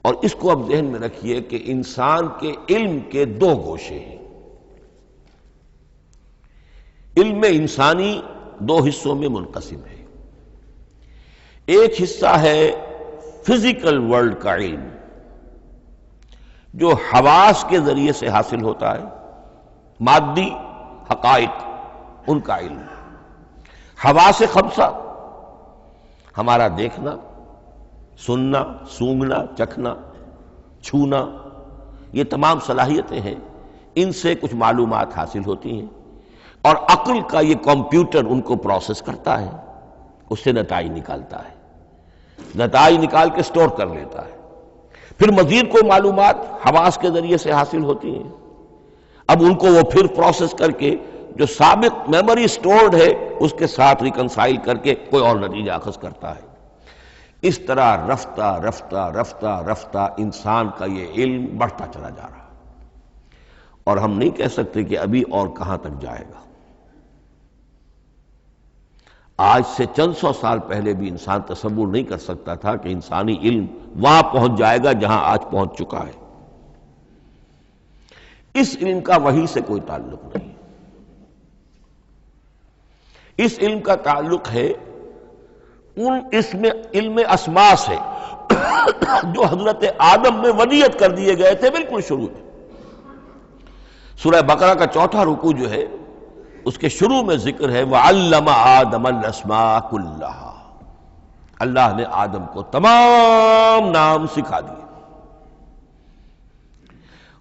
اور اس کو اب ذہن میں رکھیے کہ انسان کے علم کے 2 گوشے ہیں. علم انسانی 2 حصوں میں منقسم ہے. ایک حصہ ہے فزیکل ورلڈ کا علم جو حواس کے ذریعے سے حاصل ہوتا ہے، مادی حقائق ان کا علم. حواس خمسہ، ہمارا دیکھنا، سننا، سونگھنا، چکھنا، چھونا، یہ تمام صلاحیتیں ہیں، ان سے کچھ معلومات حاصل ہوتی ہیں، اور عقل کا یہ کمپیوٹر ان کو پروسیس کرتا ہے، اس سے نتائج نکالتا ہے، نتائج نکال کے سٹور کر لیتا ہے. پھر مزید کوئی معلومات حواس کے ذریعے سے حاصل ہوتی ہیں، اب ان کو وہ پھر پروسیس کر کے جو سابق میموری سٹورڈ ہے اس کے ساتھ ریکنسائل کر کے کوئی اور نتیجہ اخذ کرتا ہے. اس طرح رفتہ رفتہ رفتہ رفتہ انسان کا یہ علم بڑھتا چلا جا رہا ہے، اور ہم نہیں کہہ سکتے کہ ابھی اور کہاں تک جائے گا. آج سے چند سو سال پہلے بھی انسان تصور نہیں کر سکتا تھا کہ انسانی علم وہاں پہنچ جائے گا جہاں آج پہنچ چکا ہے. اس علم کا وحی سے کوئی تعلق نہیں، اس علم کا تعلق ہے اس میں علم اسماء سے جو حضرت آدم میں ودیعت کر دیے گئے تھے بالکل شروع میں. سورہ بقرہ کا 4واں رکوع جو ہے اس کے شروع میں ذکر ہے وَعَلَّمَ آدَمَ الْأَسْمَاءَ كُلَّهَا. اللہ نے آدم کو تمام نام سکھا دیے.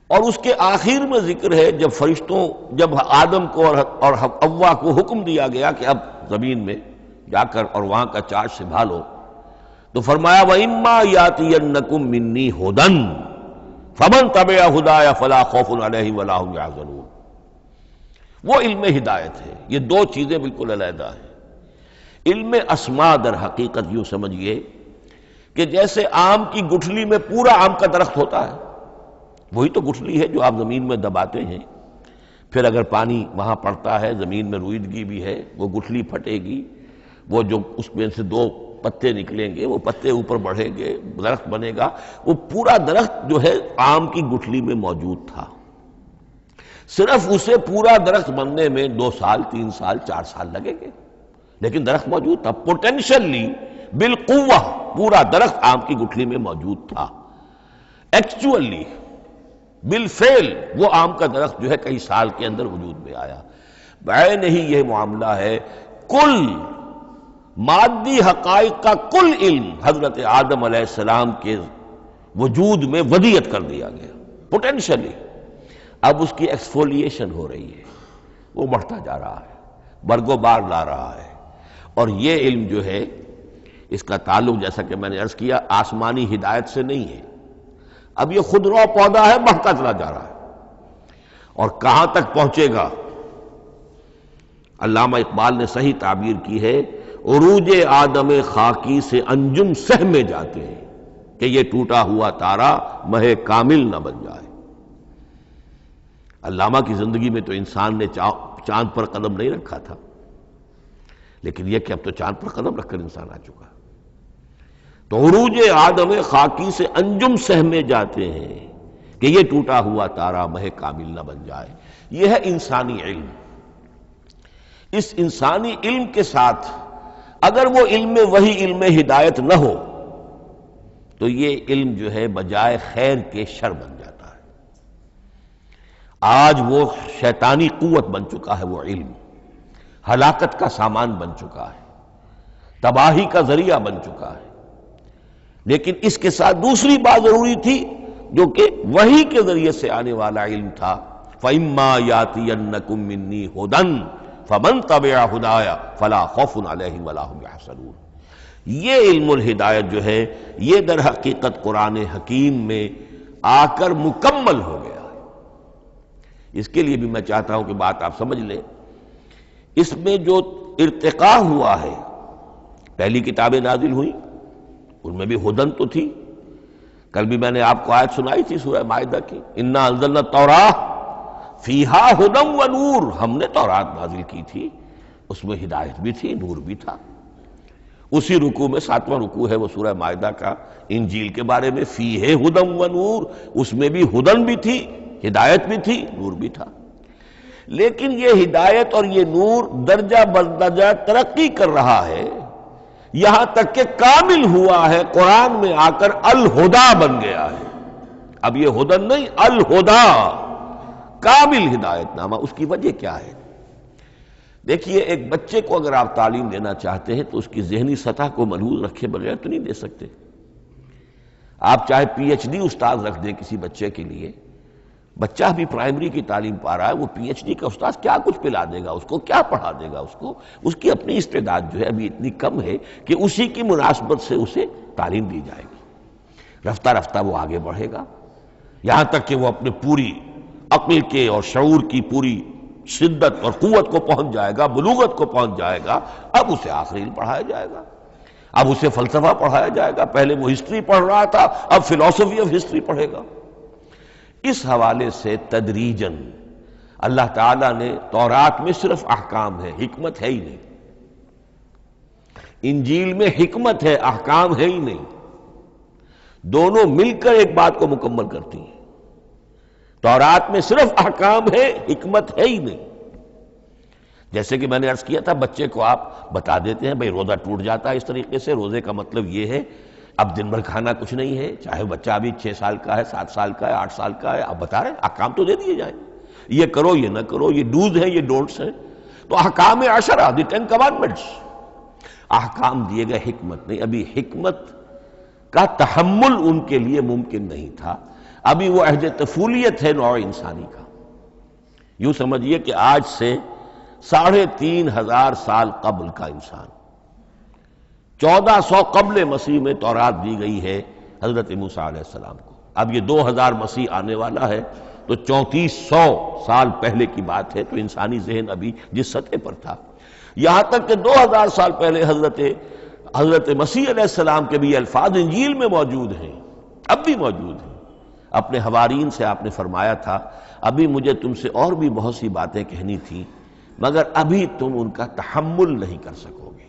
اور اس کے آخر میں ذکر ہے جب آدم کو اور حوا کو حکم دیا گیا کہ اب زمین میں جا کر اور وہاں کا چارج سنبھالو، تو فرمایا وَإِمَّا يَأْتِيَنَّكُم مِّنِّي هُدًى فَمَن تَبِعَ هُدَايَ فَلَا خَوْفٌ عَلَيْهِمْ وَلَا هُمْ يَحْزَنُونَ. وہ علم ہدایت ہے. یہ 2 چیزیں بالکل علیحدہ ہیں. علم اسماء در حقیقت یوں سمجھیے کہ جیسے آم کی گٹھلی میں پورا آم کا درخت ہوتا ہے، وہی تو گٹھلی ہے جو آپ زمین میں دباتے ہیں، پھر اگر پانی وہاں پڑتا ہے، زمین میں روئیدگی بھی ہے، وہ گٹھلی پھٹے گی، وہ جو اس میں سے دو پتے نکلیں گے، وہ پتے اوپر بڑھیں گے، درخت بنے گا۔ وہ پورا درخت جو ہے آم کی گٹھلی میں موجود تھا، صرف اسے پورا درخت بننے میں 2 سال 3 سال 4 سال لگیں گے، لیکن درخت موجود تھا، پوٹینشلی بالقوہ پورا درخت آم کی گٹھلی میں موجود تھا۔ ایکچولی بالفعل وہ آم کا درخت جو ہے کئی سال کے اندر وجود میں آیا۔ بعین ہی یہ معاملہ ہے، کل مادی حقائق کا کل علم حضرت آدم علیہ السلام کے وجود میں ودیعت کر دیا گیا پوٹینشلی۔ اب اس کی ایکسفولیشن ہو رہی ہے، وہ بڑھتا جا رہا ہے، برگ و بار لا رہا ہے، اور یہ علم جو ہے اس کا تعلق جیسا کہ میں نے عرض کیا آسمانی ہدایت سے نہیں ہے، اب یہ خود رو پودا ہے، بڑھتا چلا جا رہا ہے، اور کہاں تک پہنچے گا؟ علامہ اقبال نے صحیح تعبیر کی ہے، عروج آدم خاکی سے انجم سہمے جاتے ہیں کہ یہ ٹوٹا ہوا تارا مہ کامل نہ بن جائے۔ علامہ کی زندگی میں تو انسان نے چاند پر قدم نہیں رکھا تھا، لیکن یہ کہ اب تو چاند پر قدم رکھ کر انسان آ چکا۔ تو عروج آدم خاکی سے انجم سہمے جاتے ہیں کہ یہ ٹوٹا ہوا تارا مہ کامل نہ بن جائے۔ یہ ہے انسانی علم۔ اس انسانی علم کے ساتھ اگر وہ علم وہی علم ہدایت نہ ہو تو یہ علم جو ہے بجائے خیر کے شر بن جاتا ہے۔ آج وہ شیطانی قوت بن چکا ہے، وہ علم ہلاکت کا سامان بن چکا ہے، تباہی کا ذریعہ بن چکا ہے۔ لیکن اس کے ساتھ دوسری بات ضروری تھی جو کہ وحی کے ذریعے سے آنے والا علم تھا، فَإِمَّا يَأْتِيَنَّكُم مِّنِّي هُدًى فَمَن تَبِعَ هُدَايَ فَلَا خَوْفٌ عَلَيْهِمْ وَلَا هُمْ يَحْزَنُونَ۔ یہ علم الہدایت جو ہے یہ در حقیقت قرآن حکیم میں آ کر مکمل ہو گیا ہے۔ اس کے لیے بھی میں چاہتا ہوں کہ بات آپ سمجھ لیں، اس میں جو ارتقاء ہوا ہے، پہلی کتابیں نازل ہوئیں ان میں بھی ہدن تو تھی، کل بھی میں نے آپ کو آیت سنائی تھی سورہ مائدہ کی، انا انزلنا التوراۃ فیہا ھدی و نور، ہم نے تورات نازل کی تھی، اس میں ہدایت بھی تھی، نور بھی تھا۔ اسی رکوع میں 7واں رکوع ہے وہ سورہ مائدہ کا، انجیل کے بارے میں، فیہ ھدی و نور، اس میں بھی ہدن بھی تھی، ہدایت بھی تھی، نور بھی تھا۔ لیکن یہ ہدایت اور یہ نور درجہ بدرجہ ترقی کر رہا ہے، یہاں تک کہ کامل ہوا ہے، قرآن میں آ کر الہدا بن گیا ہے۔ اب یہ ہدن نہیں، الہدا، کامل ہدایت نامہ۔ اس کی وجہ کیا ہے؟ دیکھیے، ایک بچے کو اگر آپ تعلیم دینا چاہتے ہیں تو اس کی ذہنی سطح کو ملحوظ رکھے بغیر تو نہیں دے سکتے۔ آپ چاہے پی ایچ ڈی استاد رکھ دیں کسی بچے کے لیے، بچہ بھی پرائمری کی تعلیم پا رہا ہے، وہ پی ایچ ڈی کا استاد کیا کچھ پلا دے گا اس کو، کیا پڑھا دے گا اس کو؟ اس کی اپنی استعداد جو ہے ابھی اتنی کم ہے کہ اسی کی مناسبت سے اسے تعلیم دی جائے گی، رفتہ رفتہ وہ آگے بڑھے گا، یہاں تک کہ وہ اپنے پوری عقل کے اور شعور کی پوری شدت اور قوت کو پہنچ جائے گا، بلوغت کو پہنچ جائے گا۔ اب اسے آخری علم پڑھایا جائے گا، اب اسے فلسفہ پڑھایا جائے گا، پہلے وہ ہسٹری پڑھ رہا تھا، اب فلسفی آف ہسٹری پڑھے گا۔ اس حوالے سے تدریجاً اللہ تعالیٰ نے تورات میں صرف احکام ہے، حکمت ہے ہی نہیں، انجیل میں حکمت ہے، احکام ہے ہی نہیں، دونوں مل کر ایک بات کو مکمل کرتی ہیں۔ تورات میں صرف احکام ہے، حکمت ہے ہی نہیں۔ جیسے کہ میں نے عرض کیا تھا، بچے کو آپ بتا دیتے ہیں بھئی روزہ ٹوٹ جاتا ہے اس طریقے سے، روزے کا مطلب یہ ہے اب دن بھر کھانا کچھ نہیں ہے، چاہے بچہ ابھی 6 سال کا ہے، 7 سال کا ہے، 8 سال کا ہے، آپ بتا رہے ہیں احکام تو دے دیے جائیں، یہ کرو یہ نہ کرو، یہ ڈوز ہیں یہ ڈونٹس ہیں، تو احکام عشرہ، دی 10 commandments، احکام دیے گئے، حکمت نہیں۔ ابھی حکمت کا تحمل ان کے لیے ممکن نہیں تھا، ابھی وہ عہد طفولیت ہے نوع انسانی کا۔ یوں سمجھیے کہ آج سے 3500 سال قبل کا انسان، 1400 قبل مسیح میں تورات دی گئی ہے حضرت موسیٰ علیہ السلام کو، اب یہ 2000 مسیح آنے والا ہے تو 3400 سال پہلے کی بات ہے، تو انسانی ذہن ابھی جس سطح پر تھا، یہاں تک کہ 2000 سال پہلے حضرت حضرت مسیح علیہ السلام کے بھی الفاظ انجیل میں موجود ہیں، اب بھی موجود ہیں۔ اپنے حوارین سے آپ نے فرمایا تھا ابھی مجھے تم سے اور بھی بہت سی باتیں کہنی تھی مگر ابھی تم ان کا تحمل نہیں کر سکو گے،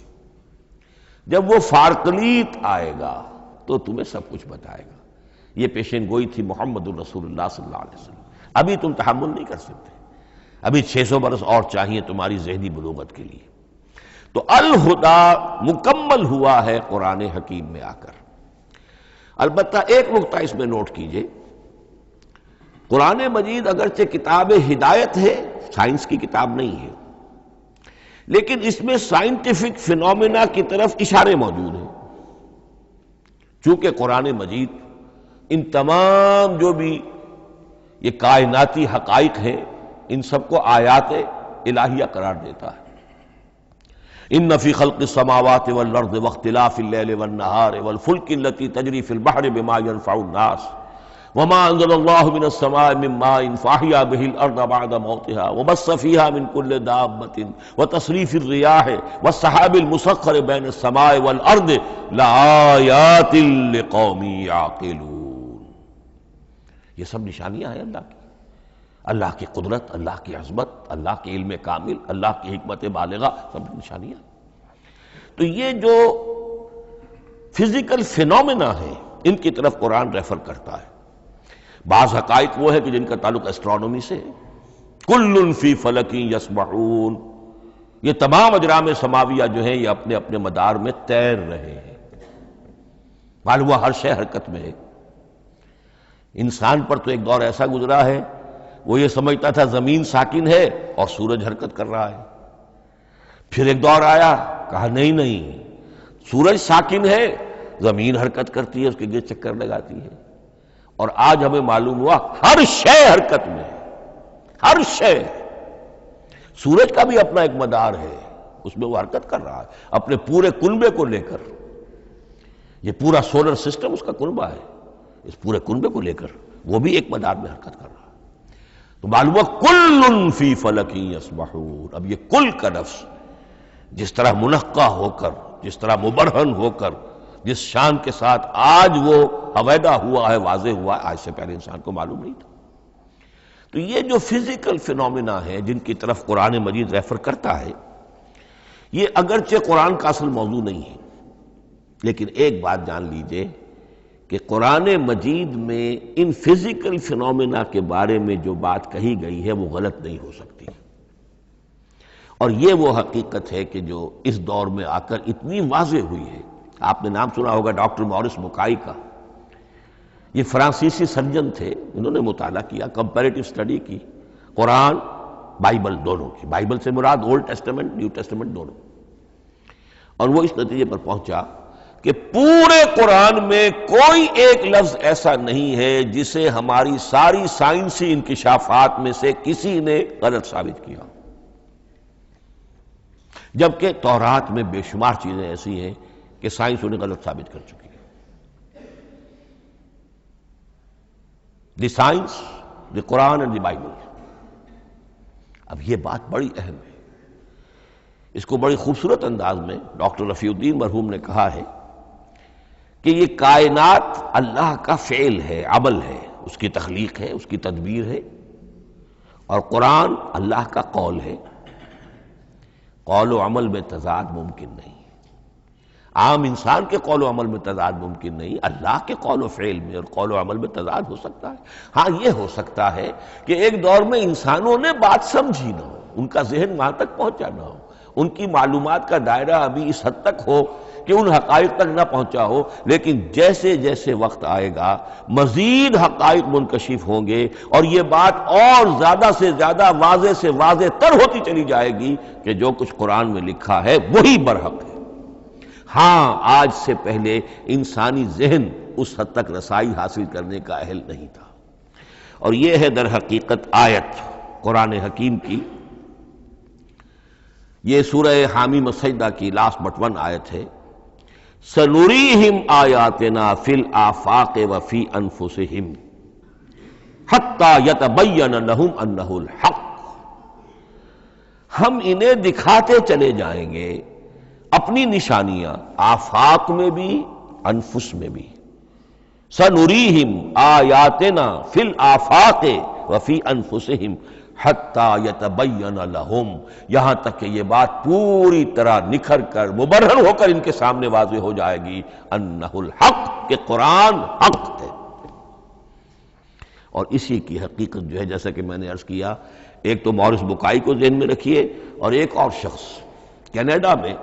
جب وہ فارقلیت آئے گا تو تمہیں سب کچھ بتائے گا۔ یہ پیشین گوئی تھی محمد الرسول اللہ صلی اللہ علیہ وسلم۔ ابھی تم تحمل نہیں کر سکتے، ابھی 600 برس اور چاہیے تمہاری ذہنی بلوغت کے لیے۔ تو الہدا مکمل ہوا ہے قرآن حکیم میں آ کر۔ البتہ ایک نقطہ اس میں نوٹ کیجئے، قرآن مجید اگرچہ کتاب ہدایت ہے، سائنس کی کتاب نہیں ہے، لیکن اس میں سائنٹیفک فینومینا کی طرف اشارے موجود ہیں۔ چونکہ قرآن مجید ان تمام جو بھی یہ کائناتی حقائق ہیں ان سب کو آیات الہیہ قرار دیتا ہے۔ ان فی خلق السماوات والارض واختلاف اللیل والنہار والفلک التی تجری فی البحر بما ينفع الناس وما انزل اللہ من السماء من ماء فاحیا به الارض بعد موتها وبث فیها من کل دابۃ وتصریف الرياح والسحاب المسخر بین السماء والارض لآیات لقوم یعقلون۔ یہ سب نشانیاں ہیں اللہ کی، اللہ کی قدرت، اللہ کی عظمت، اللہ کے علم کامل، اللہ کی حکمت بالغہ، سب نشانیاں۔ تو یہ جو فزیکل فینومینا ہے ان کی طرف قرآن ریفر کرتا ہے۔ بعض حقائق وہ ہے کہ جن کا تعلق اسٹرانومی سے ہے، کل فی فلک یسبحون، یہ تمام اجرام سماویہ جو ہیں یہ اپنے اپنے مدار میں تیر رہے ہیں، معلوم ہوا ہر شے حرکت میں ہے۔ انسان پر تو ایک دور ایسا گزرا ہے وہ یہ سمجھتا تھا زمین ساکن ہے اور سورج حرکت کر رہا ہے، پھر ایک دور آیا کہا نہیں نہیں، سورج ساکن ہے، زمین حرکت کرتی ہے، اس کے گرد چکر لگاتی ہے، اور آج ہمیں معلوم ہوا ہر شے حرکت میں ہے، ہر شے۔ سورج کا بھی اپنا ایک مدار ہے، اس میں وہ حرکت کر رہا ہے اپنے پورے کنبے کو لے کر، یہ پورا سولر سسٹم اس کا کنبہ ہے، اس پورے کنبے کو لے کر وہ بھی ایک مدار میں حرکت کر رہا ہے۔ تو معلوم ہوا کل فی فلک یسبحون۔ اب یہ کل کا لفظ جس طرح منقع ہو کر، جس طرح مبرہن ہو کر، جس شان کے ساتھ آج وہ حویدا ہوا ہے، واضح ہوا ہے، آج سے پہلے انسان کو معلوم نہیں تھا۔ تو یہ جو فزیکل فینومینا ہے جن کی طرف قرآن مجید ریفر کرتا ہے، یہ اگرچہ قرآن کا اصل موضوع نہیں ہے، لیکن ایک بات جان لیجئے کہ قرآن مجید میں ان فزیکل فینومینا کے بارے میں جو بات کہی گئی ہے وہ غلط نہیں ہو سکتی، اور یہ وہ حقیقت ہے کہ جو اس دور میں آ کر اتنی واضح ہوئی ہے۔ آپ نے نام سنا ہوگا ڈاکٹر مورس مکائی کا، یہ فرانسیسی سرجن تھے، انہوں نے مطالعہ کیا، کمپیریٹو سٹڈی کی قرآن بائبل دونوں کی، بائبل سے مراد اولڈ ٹیسٹمنٹ نیو ٹیسٹمنٹ دونوں، اور وہ اس نتیجے پر پہنچا کہ پورے قرآن میں کوئی ایک لفظ ایسا نہیں ہے جسے ہماری ساری سائنسی انکشافات میں سے کسی نے غلط ثابت کیا، جبکہ تورات میں بے شمار چیزیں ایسی ہیں کہ سائنس انہیں غلط ثابت کر چکی ہے۔ The science, the Quran and the Bible. اب یہ بات بڑی اہم ہے، اس کو بڑی خوبصورت انداز میں ڈاکٹر رفیع الدین مرحوم نے کہا ہے کہ یہ کائنات اللہ کا فعل ہے، عمل ہے، اس کی تخلیق ہے، اس کی تدبیر ہے، اور قرآن اللہ کا قول ہے۔ قول و عمل میں تضاد ممکن نہیں، عام انسان کے قول و عمل میں تضاد ممکن نہیں، اللہ کے قول و فعل میں اور قول و عمل میں تضاد ہو سکتا ہے۔ ہاں یہ ہو سکتا ہے کہ ایک دور میں انسانوں نے بات سمجھی نہ ہو، ان کا ذہن وہاں تک پہنچا نہ ہو، ان کی معلومات کا دائرہ ابھی اس حد تک ہو کہ ان حقائق تک نہ پہنچا ہو، لیکن جیسے جیسے وقت آئے گا مزید حقائق منکشف ہوں گے اور یہ بات اور زیادہ سے زیادہ واضح سے واضح تر ہوتی چلی جائے گی کہ جو کچھ قرآن میں لکھا ہے وہی برحق ہے۔ ہاں آج سے پہلے انسانی ذہن اس حد تک رسائی حاصل کرنے کا اہل نہیں تھا، اور یہ ہے در حقیقت آیت قرآن حکیم کی۔ یہ سورہ حامیم السجدہ کی لاسٹ بٹ ون آیت ہے، سنریہم آیاتنا فی الآفاق وفی انفسہم حتی یتبین لہم انہ الحق۔ ہم انہیں دکھاتے چلے جائیں گے اپنی نشانیاں آفاق میں بھی انفس میں بھی. سنریہم آیاتنا فی الآفاق وفی انفسہم حتی یتبین لہم، یہاں تک کہ یہ بات پوری طرح نکھر کر مبرہن ہو کر ان کے سامنے واضح ہو جائے گی انہ الحق، کہ قرآن حق ہے. اور اسی کی حقیقت جو ہے، جیسا کہ میں نے عرض کیا، ایک تو مورس بکائی کو ذہن میں رکھیے، اور ایک اور شخص کینیڈا میں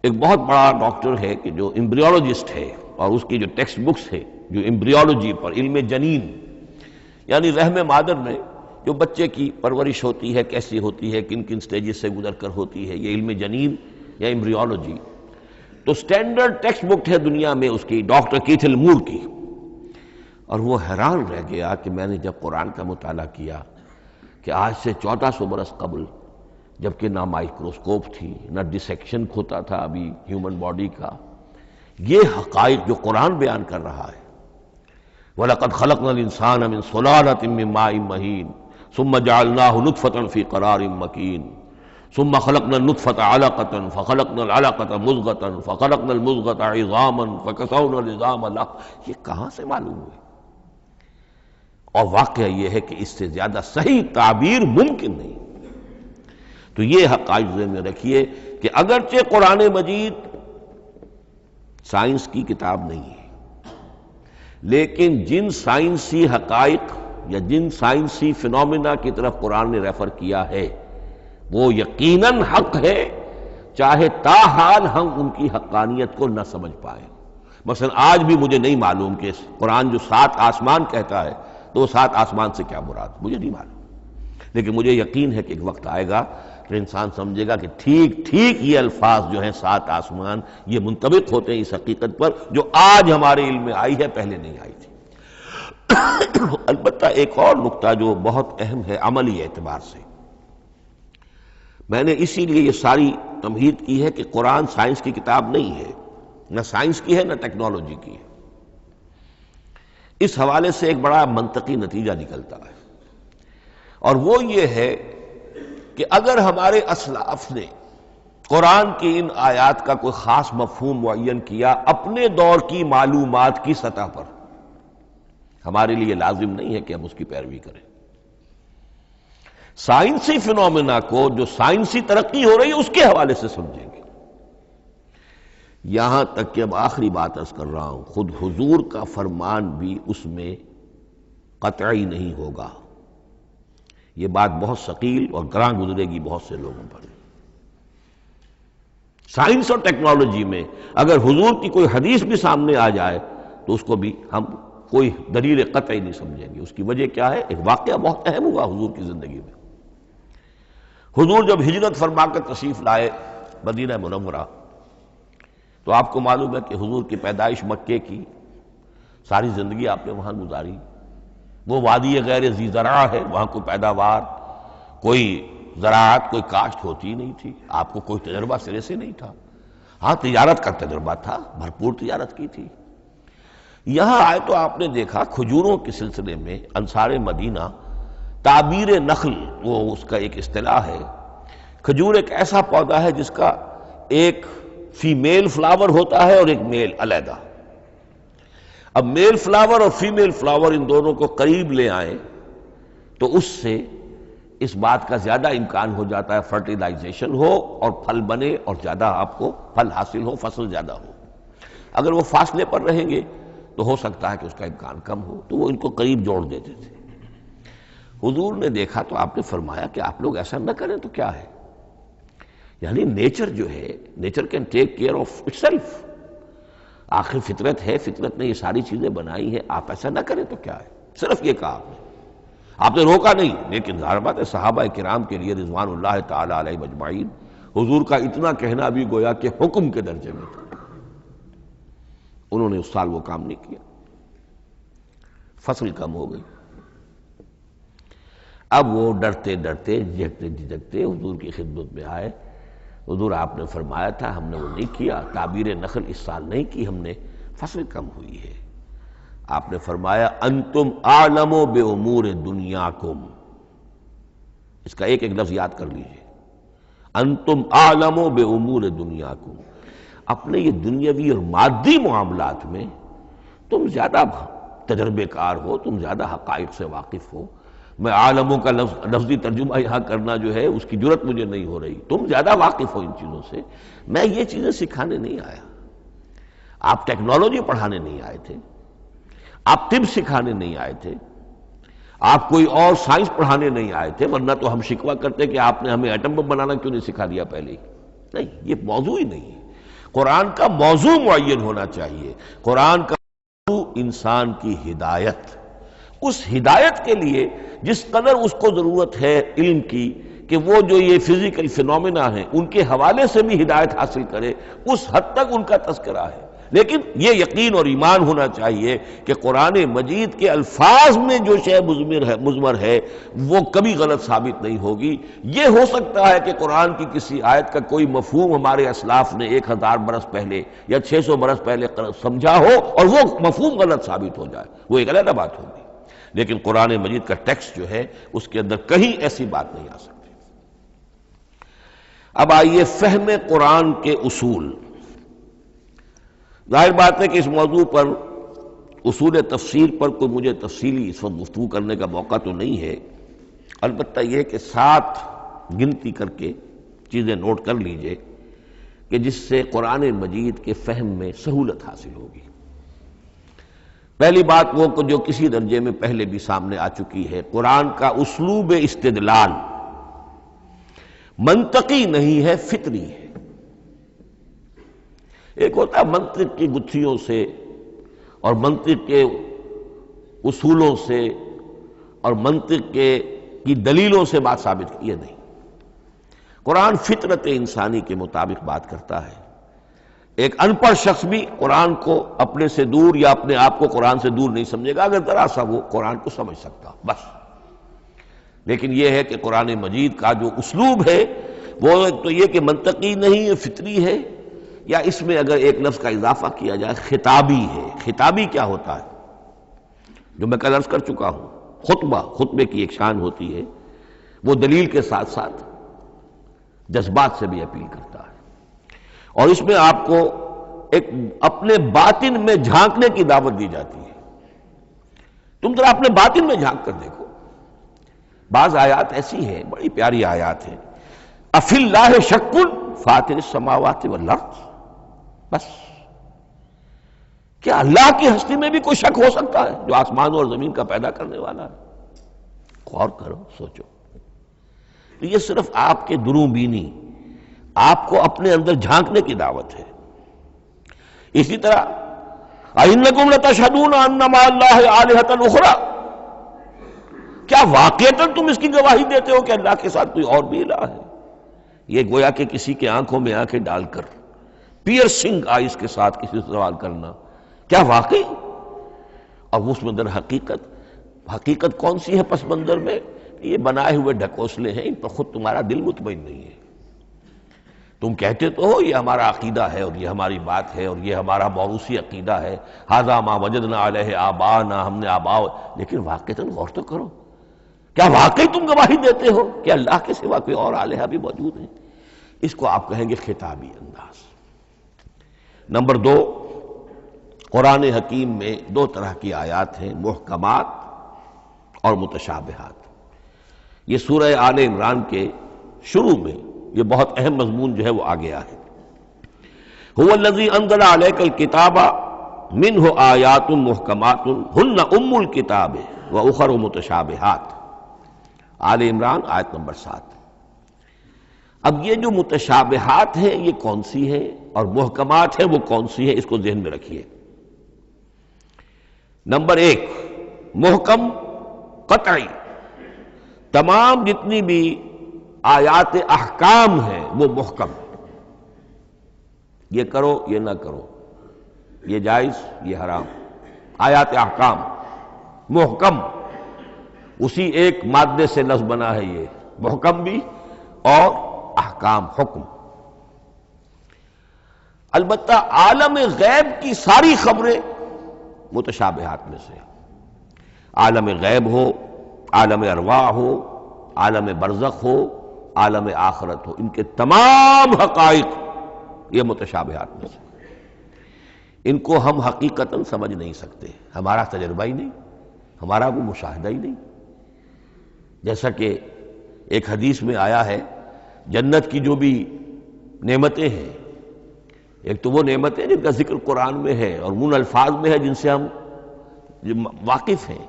ایک بہت بڑا ڈاکٹر ہے کہ جو امبریولوجسٹ ہے، اور اس کی جو ٹیکسٹ بکس ہے جو امبریولوجی پر، علم جنین، یعنی رحم مادر میں جو بچے کی پرورش ہوتی ہے، کیسی ہوتی ہے، کن کن سٹیجز سے گزر کر ہوتی ہے، یہ علم جنین یا امبریولوجی، تو سٹینڈرڈ ٹیکسٹ بک ہے دنیا میں اس کی، ڈاکٹر کیتھل مور کی. اور وہ حیران رہ گیا کہ میں نے جب قرآن کا مطالعہ کیا کہ آج سے 1400 برس قبل، جبکہ نہ مائکروسکوپ تھی، نہ ڈسیکشن ہوتا تھا ابھی ہیومن باڈی کا، یہ حقائق جو قرآن بیان کر رہا ہے، وَلَقَدْ خَلَقْنَا الْإِنسَانَ مِنْ صُلَالَةٍ مِّن مَّاءٍ مَّهِينٍ ثُمَّ جَعَلْنَاهُ نُطْفَةً فِي قَرَارٍ مَّكِينٍ ثُمَّ خَلَقْنَا النُّطْفَةَ عَلَقَةً فَخَلَقْنَا الْعَلَقَةَ مُضْغَةً فَخَلَقْنَا الْمُضْغَةَ عِظَامًا فَكَسَوْنَا الْعِظَامَ لَحْمًا. یہ کہاں سے معلوم ہوئے؟ اور واقعہ یہ ہے کہ اس سے زیادہ صحیح تعبیر ممکن نہیں. تو یہ حقائق ذہن میں رکھیے کہ اگرچہ قرآن مجید سائنس کی کتاب نہیں ہے، لیکن جن سائنسی حقائق یا جن سائنسی فنومینا کی طرف قرآن نے ریفر کیا ہے وہ یقیناً حق ہے، چاہے تاحال ہم ان کی حقانیت کو نہ سمجھ پائیں. مثلا آج بھی مجھے نہیں معلوم کہ قرآن جو 7 آسمان کہتا ہے تو وہ 7 آسمان سے کیا مراد، مجھے نہیں معلوم، لیکن مجھے یقین ہے کہ ایک وقت آئے گا کہ انسان سمجھے گا کہ ٹھیک ٹھیک یہ الفاظ جو ہیں 7 آسمان، یہ منطبق ہوتے ہیں اس حقیقت پر جو آج ہمارے علم میں آئی ہے، پہلے نہیں آئی تھی. البتہ ایک اور نقطہ جو بہت اہم ہے عملی اعتبار سے، میں نے اسی لیے یہ ساری تمہید کی ہے کہ قرآن سائنس کی کتاب نہیں ہے، نہ سائنس کی ہے نہ ٹیکنالوجی کی ہے. اس حوالے سے ایک بڑا منطقی نتیجہ نکلتا ہے، اور وہ یہ ہے کہ اگر ہمارے اسلاف نے قرآن کی ان آیات کا کوئی خاص مفہوم معین کیا اپنے دور کی معلومات کی سطح پر، ہمارے لیے لازم نہیں ہے کہ ہم اس کی پیروی کریں. سائنسی فنومینا کو جو سائنسی ترقی ہو رہی ہے اس کے حوالے سے سمجھیں گے. یہاں تک کہ اب آخری بات عرض کر رہا ہوں، خود حضور کا فرمان بھی اس میں قطعی نہیں ہوگا. یہ بات بہت ثقیل اور گراں گزرے گی بہت سے لوگوں پر. سائنس اور ٹیکنالوجی میں اگر حضور کی کوئی حدیث بھی سامنے آ جائے تو اس کو بھی ہم کوئی دلیل قطعی نہیں سمجھیں گے. اس کی وجہ کیا ہے؟ ایک واقعہ بہت اہم ہوا حضور کی زندگی میں. حضور جب ہجرت فرما کر تشریف لائے مدینہ منورہ، تو آپ کو معلوم ہے کہ حضور کی پیدائش مکے کی، ساری زندگی آپ نے وہاں گزاری. وہ وادی غیر ذی زرع ہے، وہاں کوئی پیداوار، کوئی زراعت، کوئی کاشت ہوتی ہی نہیں تھی. آپ کو کوئی تجربہ سرے سے نہیں تھا. ہاں تجارت کا تجربہ تھا، بھرپور تجارت کی تھی. یہاں آئے تو آپ نے دیکھا کھجوروں کے سلسلے میں انصار مدینہ تعبیر نخل، وہ اس کا ایک اصطلاح ہے. کھجور ایک ایسا پودا ہے جس کا ایک فیمیل فلاور ہوتا ہے اور ایک میل علیحدہ. اب میل فلاور اور فیمیل فلاور ان دونوں کو قریب لے آئیں تو اس سے اس بات کا زیادہ امکان ہو جاتا ہے فرٹیلائزیشن ہو اور پھل بنے اور زیادہ آپ کو پھل حاصل ہو، فصل زیادہ ہو. اگر وہ فاصلے پر رہیں گے تو ہو سکتا ہے کہ اس کا امکان کم ہو، تو وہ ان کو قریب جوڑ دیتے تھے. حضور نے دیکھا تو آپ نے فرمایا کہ آپ لوگ ایسا نہ کریں تو کیا ہے، یعنی نیچر جو ہے، nature can take care of it self. آخر فطرت ہے، فطرت نے یہ ساری چیزیں بنائی ہیں، آپ ایسا نہ کریں تو کیا ہے. صرف یہ کہا آپ نے روکا نہیں. لیکن ظاہر بات ہے صحابہ کرام کے لیے رضوان اللہ تعالی علیہ مجمعین حضور کا اتنا کہنا بھی گویا کہ حکم کے درجے میں تھا. انہوں نے اس سال وہ کام نہیں کیا، فصل کم ہو گئی. اب وہ ڈرتے ڈرتے جھجکتے جھجکتے حضور کی خدمت میں آئے. حضور آپ نے فرمایا تھا ہم نے وہ نہیں کیا، تعبیر نخل اس سال نہیں کی ہم نے، فصل کم ہوئی ہے. آپ نے فرمایا انتم اعلم بامور دنیاکم. اس کا ایک ایک لفظ یاد کر لیجئے. انتم اعلم بامور دنیاکم، اپنے یہ دنیاوی اور مادی معاملات میں تم زیادہ تجربے کار ہو، تم زیادہ حقائق سے واقف ہو۔ میں عالموں کا لفظی ترجمہ یہاں کرنا جو ہے اس کی جرت مجھے نہیں ہو رہی، تم زیادہ واقف ہو ان چیزوں سے، میں یہ چیزیں سکھانے نہیں آیا۔ آپ ٹیکنالوجی پڑھانے نہیں آئے تھے، آپ طب سکھانے نہیں آئے تھے، آپ کوئی اور سائنس پڑھانے نہیں آئے تھے، ورنہ تو ہم شکوہ کرتے کہ آپ نے ہمیں ایٹم بم بنانا کیوں نہیں سکھا دیا پہلے ہی۔ نہیں، یہ موضوع ہی نہیں ہے۔ قرآن کا موضوع معین ہونا چاہیے۔ قرآن کا موضوع انسان کی ہدایت، اس ہدایت کے لیے جس قدر اس کو ضرورت ہے علم کی کہ وہ جو یہ فزیکل فینومینا ہیں ان کے حوالے سے بھی ہدایت حاصل کرے، اس حد تک ان کا تذکرہ ہے۔ لیکن یہ یقین اور ایمان ہونا چاہیے کہ قرآن مجید کے الفاظ میں جو شے مضمر ہے وہ کبھی غلط ثابت نہیں ہوگی۔ یہ ہو سکتا ہے کہ قرآن کی کسی آیت کا کوئی مفہوم ہمارے اسلاف نے 1000 برس پہلے یا 600 برس پہلے سمجھا ہو اور وہ مفہوم غلط ثابت ہو جائے، وہ ایک علیحدہ بات ہوگی، لیکن قرآن مجید کا ٹیکسٹ جو ہے اس کے اندر کہیں ایسی بات نہیں آ سکتی۔ اب آئیے فہم قرآن کے اصول۔ ظاہر بات ہے کہ اس موضوع پر اصول تفسیر پر کوئی مجھے تفصیلی اس وقت گفتگو کرنے کا موقع تو نہیں ہے، البتہ یہ کہ 7 گنتی کر کے چیزیں نوٹ کر لیجئے کہ جس سے قرآن مجید کے فہم میں سہولت حاصل ہوگی۔ پہلی بات وہ جو کسی درجے میں پہلے بھی سامنے آ چکی ہے، قرآن کا اسلوب استدلال منطقی نہیں ہے، فطری ہے۔ ایک ہوتا ہے منطق کی گتھیوں سے اور منطق کے اصولوں سے اور منطق کی دلیلوں سے بات ثابت کی، یہ نہیں۔ قرآن فطرت انسانی کے مطابق بات کرتا ہے۔ ایک ان پڑھ شخص بھی قرآن کو اپنے سے دور یا اپنے آپ کو قرآن سے دور نہیں سمجھے گا اگر ذرا سا وہ قرآن کو سمجھ سکتا بس۔ لیکن یہ ہے کہ قرآن مجید کا جو اسلوب ہے وہ ایک تو یہ کہ منطقی نہیں ہے، فطری ہے، یا اس میں اگر ایک لفظ کا اضافہ کیا جائے خطابی ہے۔ خطابی کیا ہوتا ہے؟ جو میں کل عرض کر چکا ہوں، خطبے کی ایک شان ہوتی ہے، وہ دلیل کے ساتھ ساتھ جذبات سے بھی اپیل کرتا ہے، اور اس میں آپ کو ایک اپنے باطن میں جھانکنے کی دعوت دی جاتی ہے۔ تم ذرا اپنے باطن میں جھانک کر دیکھو۔ بعض آیات ایسی ہیں، بڑی پیاری آیات ہیں، افی اللہ شک فاطر السماوات والارض، بس کیا اللہ کی ہستی میں بھی کوئی شک ہو سکتا ہے جو آسمان اور زمین کا پیدا کرنے والا ہے؟ غور کرو، سوچو۔ یہ صرف آپ کے دروں بینی، آپ کو اپنے اندر جھانکنے کی دعوت ہے۔ اسی طرح اَإِنَّكُمْ لَتَشْهَدُونَ أَنَّ مَعَ اللَّهِ آلِهَةً أُخْرَىٰ، کیا واقعتاً تم اس کی گواہی دیتے ہو کہ اللہ کے ساتھ کوئی اور بھی الہ ہے؟ یہ گویا کہ کسی کے آنکھوں میں آنکھیں ڈال کر پیئرسنگ آئیز کے ساتھ کسی سے سوال کرنا، کیا واقعی؟ اور اس میں در حقیقت کون سی ہے پس منظر میں؟ یہ بنائے ہوئے ڈھکوسلے ہیں، ان پر خود تمہارا دل مطمئن نہیں ہے۔ تم کہتے تو ہو یہ ہمارا عقیدہ ہے اور یہ ہماری بات ہے اور یہ ہمارا موروثی عقیدہ ہے، ھذا ما وجدنا علیہ آباءنا، ہم نے آباء، لیکن واقعتاً غور تو کرو، کیا واقعی تم گواہی دیتے ہو کہ اللہ کے سوا کوئی اور الہ بھی موجود ہے؟ اس کو آپ کہیں گے خطابی انداز۔ نمبر 2، قرآن حکیم میں 2 طرح کی آیات ہیں، محکمات اور متشابہات۔ یہ سورہ آل عمران کے شروع میں یہ بہت اہم مضمون جو ہے وہ آ گیا ہے۔ هو الذی انزل علیک الکتاب منہ آیات محکمات ہن ام الکتاب واخر متشابہات، آل عمران آیت نمبر 7۔ اب یہ جو متشابہات ہیں یہ کون سی ہیں اور محکمات ہیں وہ کون سی ہیں، اس کو ذہن میں رکھیے۔ نمبر 1، محکم قطعی، تمام جتنی بھی آیات احکام ہیں وہ محکم، یہ کرو یہ نہ کرو، یہ جائز یہ حرام، آیات احکام محکم، اسی ایک مادے سے لفظ بنا ہے، یہ محکم بھی اور احکام حکم۔ البتہ عالم غیب کی ساری خبریں متشابہات میں سے، عالم غیب ہو، عالم ارواح ہو، عالم برزخ ہو، عالم آخرت ہو، ان کے تمام حقائق یہ متشابہات میں سے، ان کو ہم حقیقتاً سمجھ نہیں سکتے، ہمارا تجربہ ہی نہیں، ہمارا کوئی مشاہدہ ہی نہیں۔ جیسا کہ ایک حدیث میں آیا ہے، جنت کی جو بھی نعمتیں ہیں، ایک تو وہ نعمتیں جن کا ذکر قرآن میں ہے اور ان الفاظ میں ہے جن سے ہم واقف ہیں۔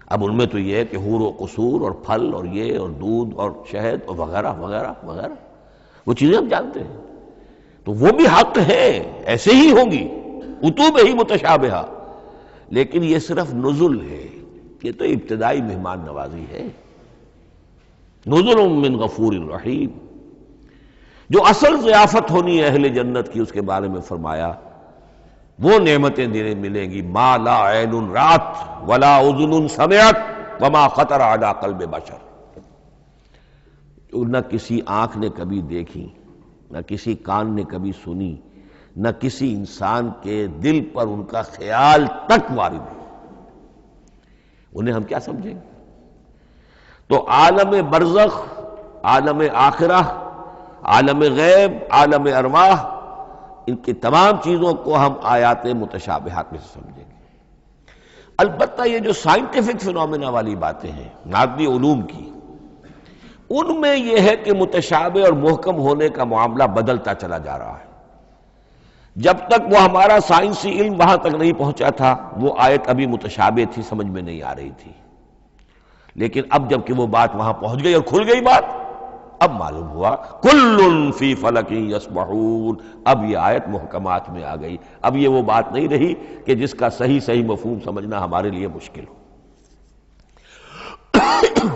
اب ان میں تو یہ ہے کہ حور و قصور اور پھل اور یہ اور دودھ اور شہد اور وغیرہ وغیرہ وغیرہ، وہ چیزیں ہم جانتے ہیں، تو وہ بھی حق ہے، ایسے ہی ہوں گی، اتوب ہی متشابہہ، لیکن یہ صرف نزل ہے، یہ تو ابتدائی مہمان نوازی ہے۔ نزل من غفور رحیم، جو اصل ضیافت ہونی ہے اہل جنت کی، اس کے بارے میں فرمایا وہ نعمتیں ملیں گی ما لا عین رات ولا اذن سمعت وما خطر علی قلب بشر، جو نہ کسی آنکھ نے کبھی دیکھی، نہ کسی کان نے کبھی سنی، نہ کسی انسان کے دل پر ان کا خیال تک وارد ہو، انہیں ہم کیا سمجھیں گے؟ تو عالم برزخ، عالم آخرہ، عالم غیب، عالم ارواح، ان کی تمام چیزوں کو ہم آیات متشابہات میں سے سمجھیں گے۔ البتہ یہ جو سائنٹیفک فینومینا والی باتیں ہیں مادی علوم کی، ان میں یہ ہے کہ متشابہ اور محکم ہونے کا معاملہ بدلتا چلا جا رہا ہے۔ جب تک وہ ہمارا سائنسی علم وہاں تک نہیں پہنچا تھا، وہ آیت ابھی متشابہ تھی، سمجھ میں نہیں آ رہی تھی، لیکن اب جب کہ وہ بات وہاں پہنچ گئی اور کھل گئی بات، اب معلوم ہوا کل فی فلک یسبحون، اب یہ آیت محکمات میں آ گئی، اب یہ وہ بات نہیں رہی کہ جس کا صحیح مفہوم سمجھنا ہمارے لیے مشکل ہو۔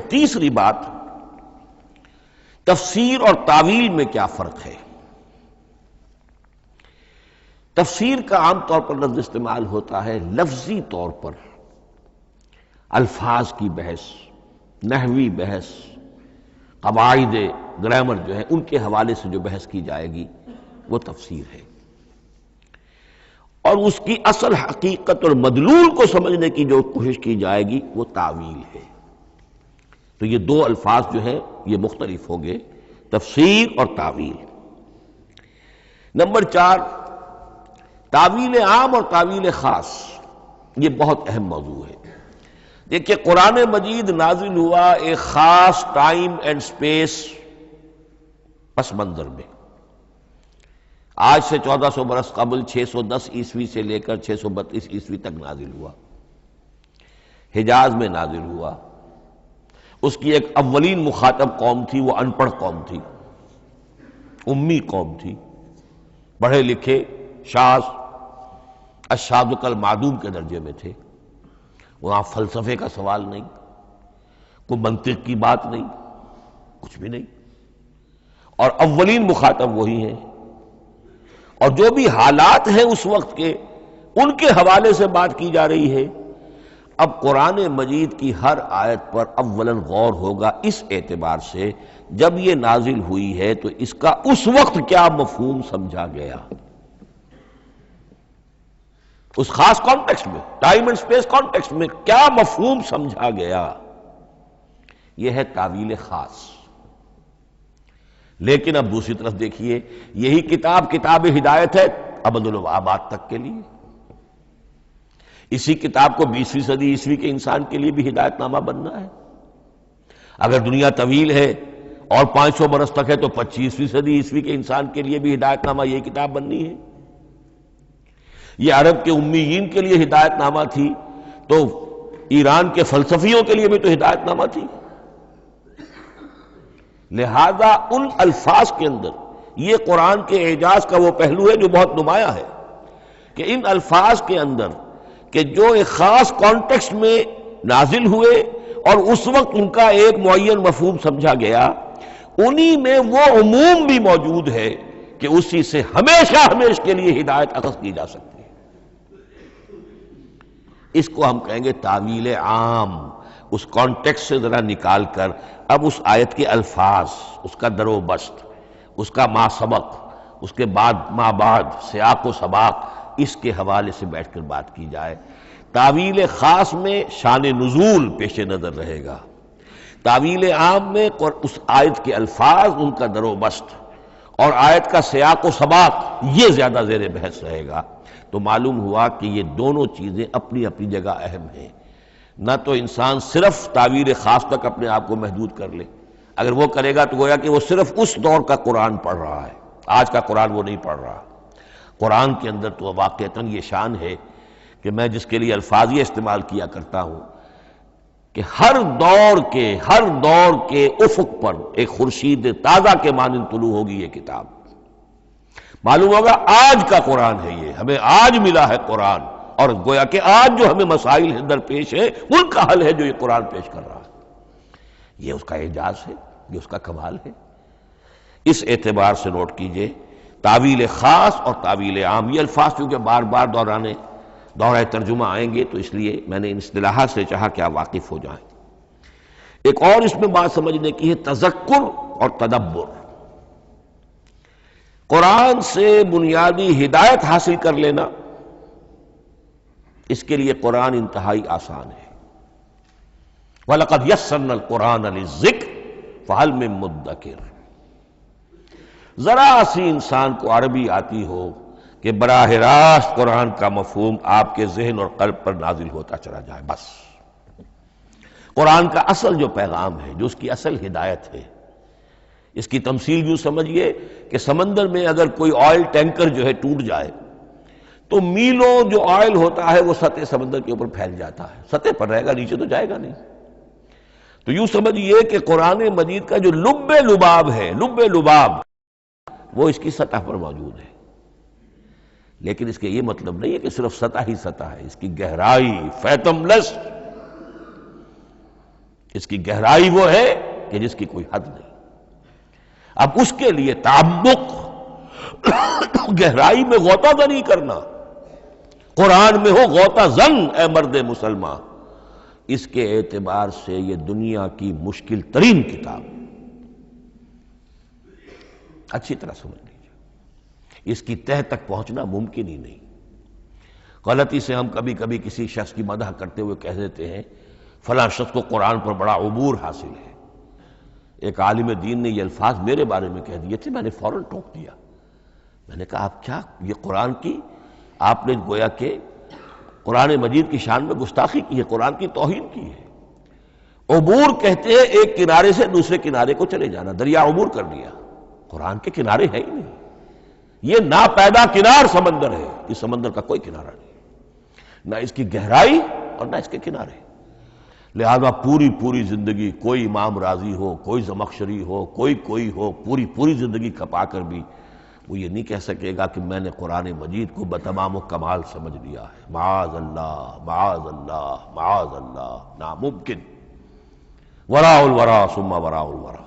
تیسری بات، تفسیر اور تعویل میں کیا فرق ہے؟ تفسیر کا عام طور پر لفظ استعمال ہوتا ہے لفظی طور پر، الفاظ کی بحث، نحوی بحث، قواعد گرامر جو ہے ان کے حوالے سے جو بحث کی جائے گی وہ تفسیر ہے، اور اس کی اصل حقیقت اور مدلول کو سمجھنے کی جو کوشش کی جائے گی وہ تعویل ہے۔ تو یہ دو الفاظ جو ہیں یہ مختلف ہوں گے، تفسیر اور تعویل۔ نمبر 4، تعویل عام اور تعویل خاص، یہ بہت اہم موضوع ہے۔ دیکھیے قرآن مجید نازل ہوا ایک خاص ٹائم اینڈ سپیس پس منظر میں، آج سے 1400 برس قبل 610 عیسوی سے لے کر 632 عیسوی تک نازل ہوا، حجاز میں نازل ہوا۔ اس کی ایک اولین مخاطب قوم تھی، وہ ان پڑھ قوم تھی، امی قوم تھی، پڑھے لکھے شاذ الشاذ کالمعدوم کے درجے میں تھے، وہاں فلسفے کا سوال نہیں، کوئی منطق کی بات نہیں، کچھ بھی نہیں، اور اولین مخاطب وہی ہیں، اور جو بھی حالات ہیں اس وقت کے ان کے حوالے سے بات کی جا رہی ہے۔ اب قرآن مجید کی ہر آیت پر اولاً غور ہوگا اس اعتبار سے جب یہ نازل ہوئی ہے تو اس کا اس وقت کیا مفہوم سمجھا گیا، اس خاص کانٹیکسٹ میں، ٹائم اینڈ سپیس کانٹیکسٹ میں کیا مفہوم سمجھا گیا، یہ ہے تعویل خاص۔ لیکن اب دوسری طرف دیکھیے، یہی کتاب ہدایت ہے ابد الآباد تک کے لیے، اسی کتاب کو 20ویں صدی عیسوی کے انسان کے لیے بھی ہدایت نامہ بننا ہے۔ اگر دنیا طویل ہے اور 500 برس تک ہے تو 25ویں صدی عیسوی کے انسان کے لیے بھی ہدایت نامہ یہی کتاب بننی ہے۔ یہ عرب کے امیین کے لیے ہدایت نامہ تھی تو ایران کے فلسفیوں کے لیے بھی تو ہدایت نامہ تھی۔ لہذا ان الفاظ کے اندر یہ قرآن کے اعجاز کا وہ پہلو ہے جو بہت نمایاں ہے کہ ان الفاظ کے اندر کہ جو ایک خاص کانٹیکسٹ میں نازل ہوئے اور اس وقت ان کا ایک معین مفہوم سمجھا گیا، انہی میں وہ عموم بھی موجود ہے کہ اسی سے ہمیشہ کے لیے ہدایت اخذ کی جا سکتی ہے۔ اس کو ہم کہیں گے تعویل عام، اس کانٹیکسٹ سے ذرا نکال کر اب اس آیت کے الفاظ، اس کا در و بست، اس کا ما سبق، اس کے بعد ما بعد، سیاق و سباق، اس کے حوالے سے بیٹھ کر بات کی جائے۔ تعویل خاص میں شان نزول پیش نظر رہے گا، تعویل عام میں اس آیت کے الفاظ، ان کا در و بست اور آیت کا سیاق و سباق یہ زیادہ زیر بحث رہے گا۔ تو معلوم ہوا کہ یہ دونوں چیزیں اپنی اپنی جگہ اہم ہیں۔ نہ تو انسان صرف تعویل خاص تک اپنے آپ کو محدود کر لے، اگر وہ کرے گا تو گویا کہ وہ صرف اس دور کا قرآن پڑھ رہا ہے، آج کا قرآن وہ نہیں پڑھ رہا۔ قرآن کے اندر تو واقعتاً یہ شان ہے کہ میں جس کے لیے الفاظ یہ استعمال کیا کرتا ہوں کہ ہر دور کے افق پر ایک خورشید تازہ کے مانند طلوع ہوگی یہ کتاب۔ معلوم ہوگا آج کا قرآن ہے، یہ ہمیں آج ملا ہے قرآن، اور گویا کہ آج جو ہمیں مسائل اندر پیش ہے ان کا حل ہے جو یہ قرآن پیش کر رہا ہے۔ یہ اس کا اعجاز ہے، یہ اس کا کمال ہے۔ اس اعتبار سے نوٹ کیجئے تعویل خاص اور تعویل عام، یہ الفاظ کیونکہ بار بار دورہ ترجمہ آئیں گے تو اس لیے میں نے ان اصطلاحات سے چاہا کہ آپ واقف ہو جائیں۔ ایک اور اس میں بات سمجھنے کی ہے تذکر اور تدبر۔ قرآن سے بنیادی ہدایت حاصل کر لینا، اس کے لیے قرآن انتہائی آسان ہے۔ وَلَقَدْ يَسَّرْنَا الْقُرْآنَ لِلذِّكْرِ فَهَلْ مِن مُدَّكِرٍ۔ ذرا سی انسان کو عربی آتی ہو کہ براہ راست قرآن کا مفہوم آپ کے ذہن اور قلب پر نازل ہوتا چلا جائے، بس قرآن کا اصل جو پیغام ہے، جو اس کی اصل ہدایت ہے، اس کی تمثیل یوں سمجھیے کہ سمندر میں اگر کوئی آئل ٹینکر جو ہے ٹوٹ جائے تو میلوں جو آئل ہوتا ہے وہ سطح سمندر کے اوپر پھیل جاتا ہے، سطح پر رہے گا، نیچے تو جائے گا نہیں۔ تو یوں سمجھیے کہ قرآن مجید کا جو لب لباب ہے، لب لباب وہ اس کی سطح پر موجود ہے، لیکن اس کے یہ مطلب نہیں ہے کہ صرف سطح ہی سطح ہے، اس کی گہرائی فیتم لس، اس کی گہرائی وہ ہے کہ جس کی کوئی حد نہیں۔ اب اس کے لیے تعمق، گہرائی میں غوطہ زنی کرنا، قرآن میں ہو غوطہ زن اے مرد مسلمان، اس کے اعتبار سے یہ دنیا کی مشکل ترین کتاب، اچھی طرح سمجھ لیجیے، اس کی تہ تک پہنچنا ممکن ہی نہیں۔ غلطی سے ہم کبھی کبھی کسی شخص کی مدح کرتے ہوئے کہہ دیتے ہیں فلاں شخص کو قرآن پر بڑا عبور حاصل ہے۔ ایک عالم دین نے یہ الفاظ میرے بارے میں کہہ دیے تھے، میں نے فوراً ٹوک دیا۔ میں نے کہا آپ کیا، یہ قرآن کی آپ نے گویا کہ قرآن مجید کی شان میں گستاخی کی ہے، قرآن کی توہین کی ہے۔ عبور کہتے ہیں ایک کنارے سے دوسرے کنارے کو چلے جانا، دریا عبور کر لیا، قرآن کے کنارے ہے ہی نہیں، یہ ناپیدا کنار سمندر ہے، اس سمندر کا کوئی کنارہ نہیں، نہ اس کی گہرائی اور نہ اس کے کنارے۔ لہذا پوری زندگی کوئی امام راضی ہو، کوئی زمخشری ہو، کوئی ہو، پوری زندگی کھپا کر بھی وہ یہ نہیں کہہ سکے گا کہ میں نے قرآن مجید کو بتمام و کمال سمجھ لیا ہے۔ معاذ اللہ، معاذ اللہ، معاذ اللہ، ناممکن۔ وراء الورا ثم وراء الورا،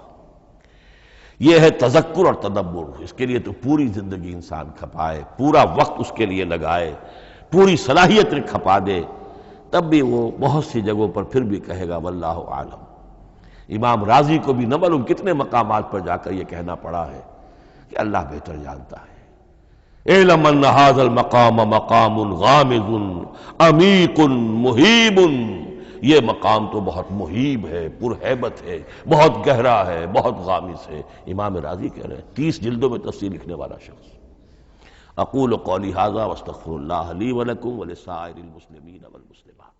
یہ ہے تذکر اور تدبر۔ اس کے لیے تو پوری زندگی انسان کھپائے، پورا وقت اس کے لیے لگائے، پوری صلاحیت کھپا دے، تب بھی وہ بہت سی جگہوں پر پھر بھی کہے گا واللہ عالم۔ امام رازی کو بھی نہ معلوم کتنے مقامات پر جا کر یہ کہنا پڑا ہے کہ اللہ بہتر جانتا ہے۔ اعلم ان ھذا المقام مقام غامض عمیق محیب، یہ مقام تو بہت محیب ہے، پرہیبت ہے، بہت گہرا ہے، بہت غامض ہے۔ امام رازی کہہ رہے ہیں، 30 جلدوں میں تفسیر لکھنے والا شخص۔ اقول قولی ھذا واستغفر اللہ لی ولکم ولسائر المسلمین والمسلمات۔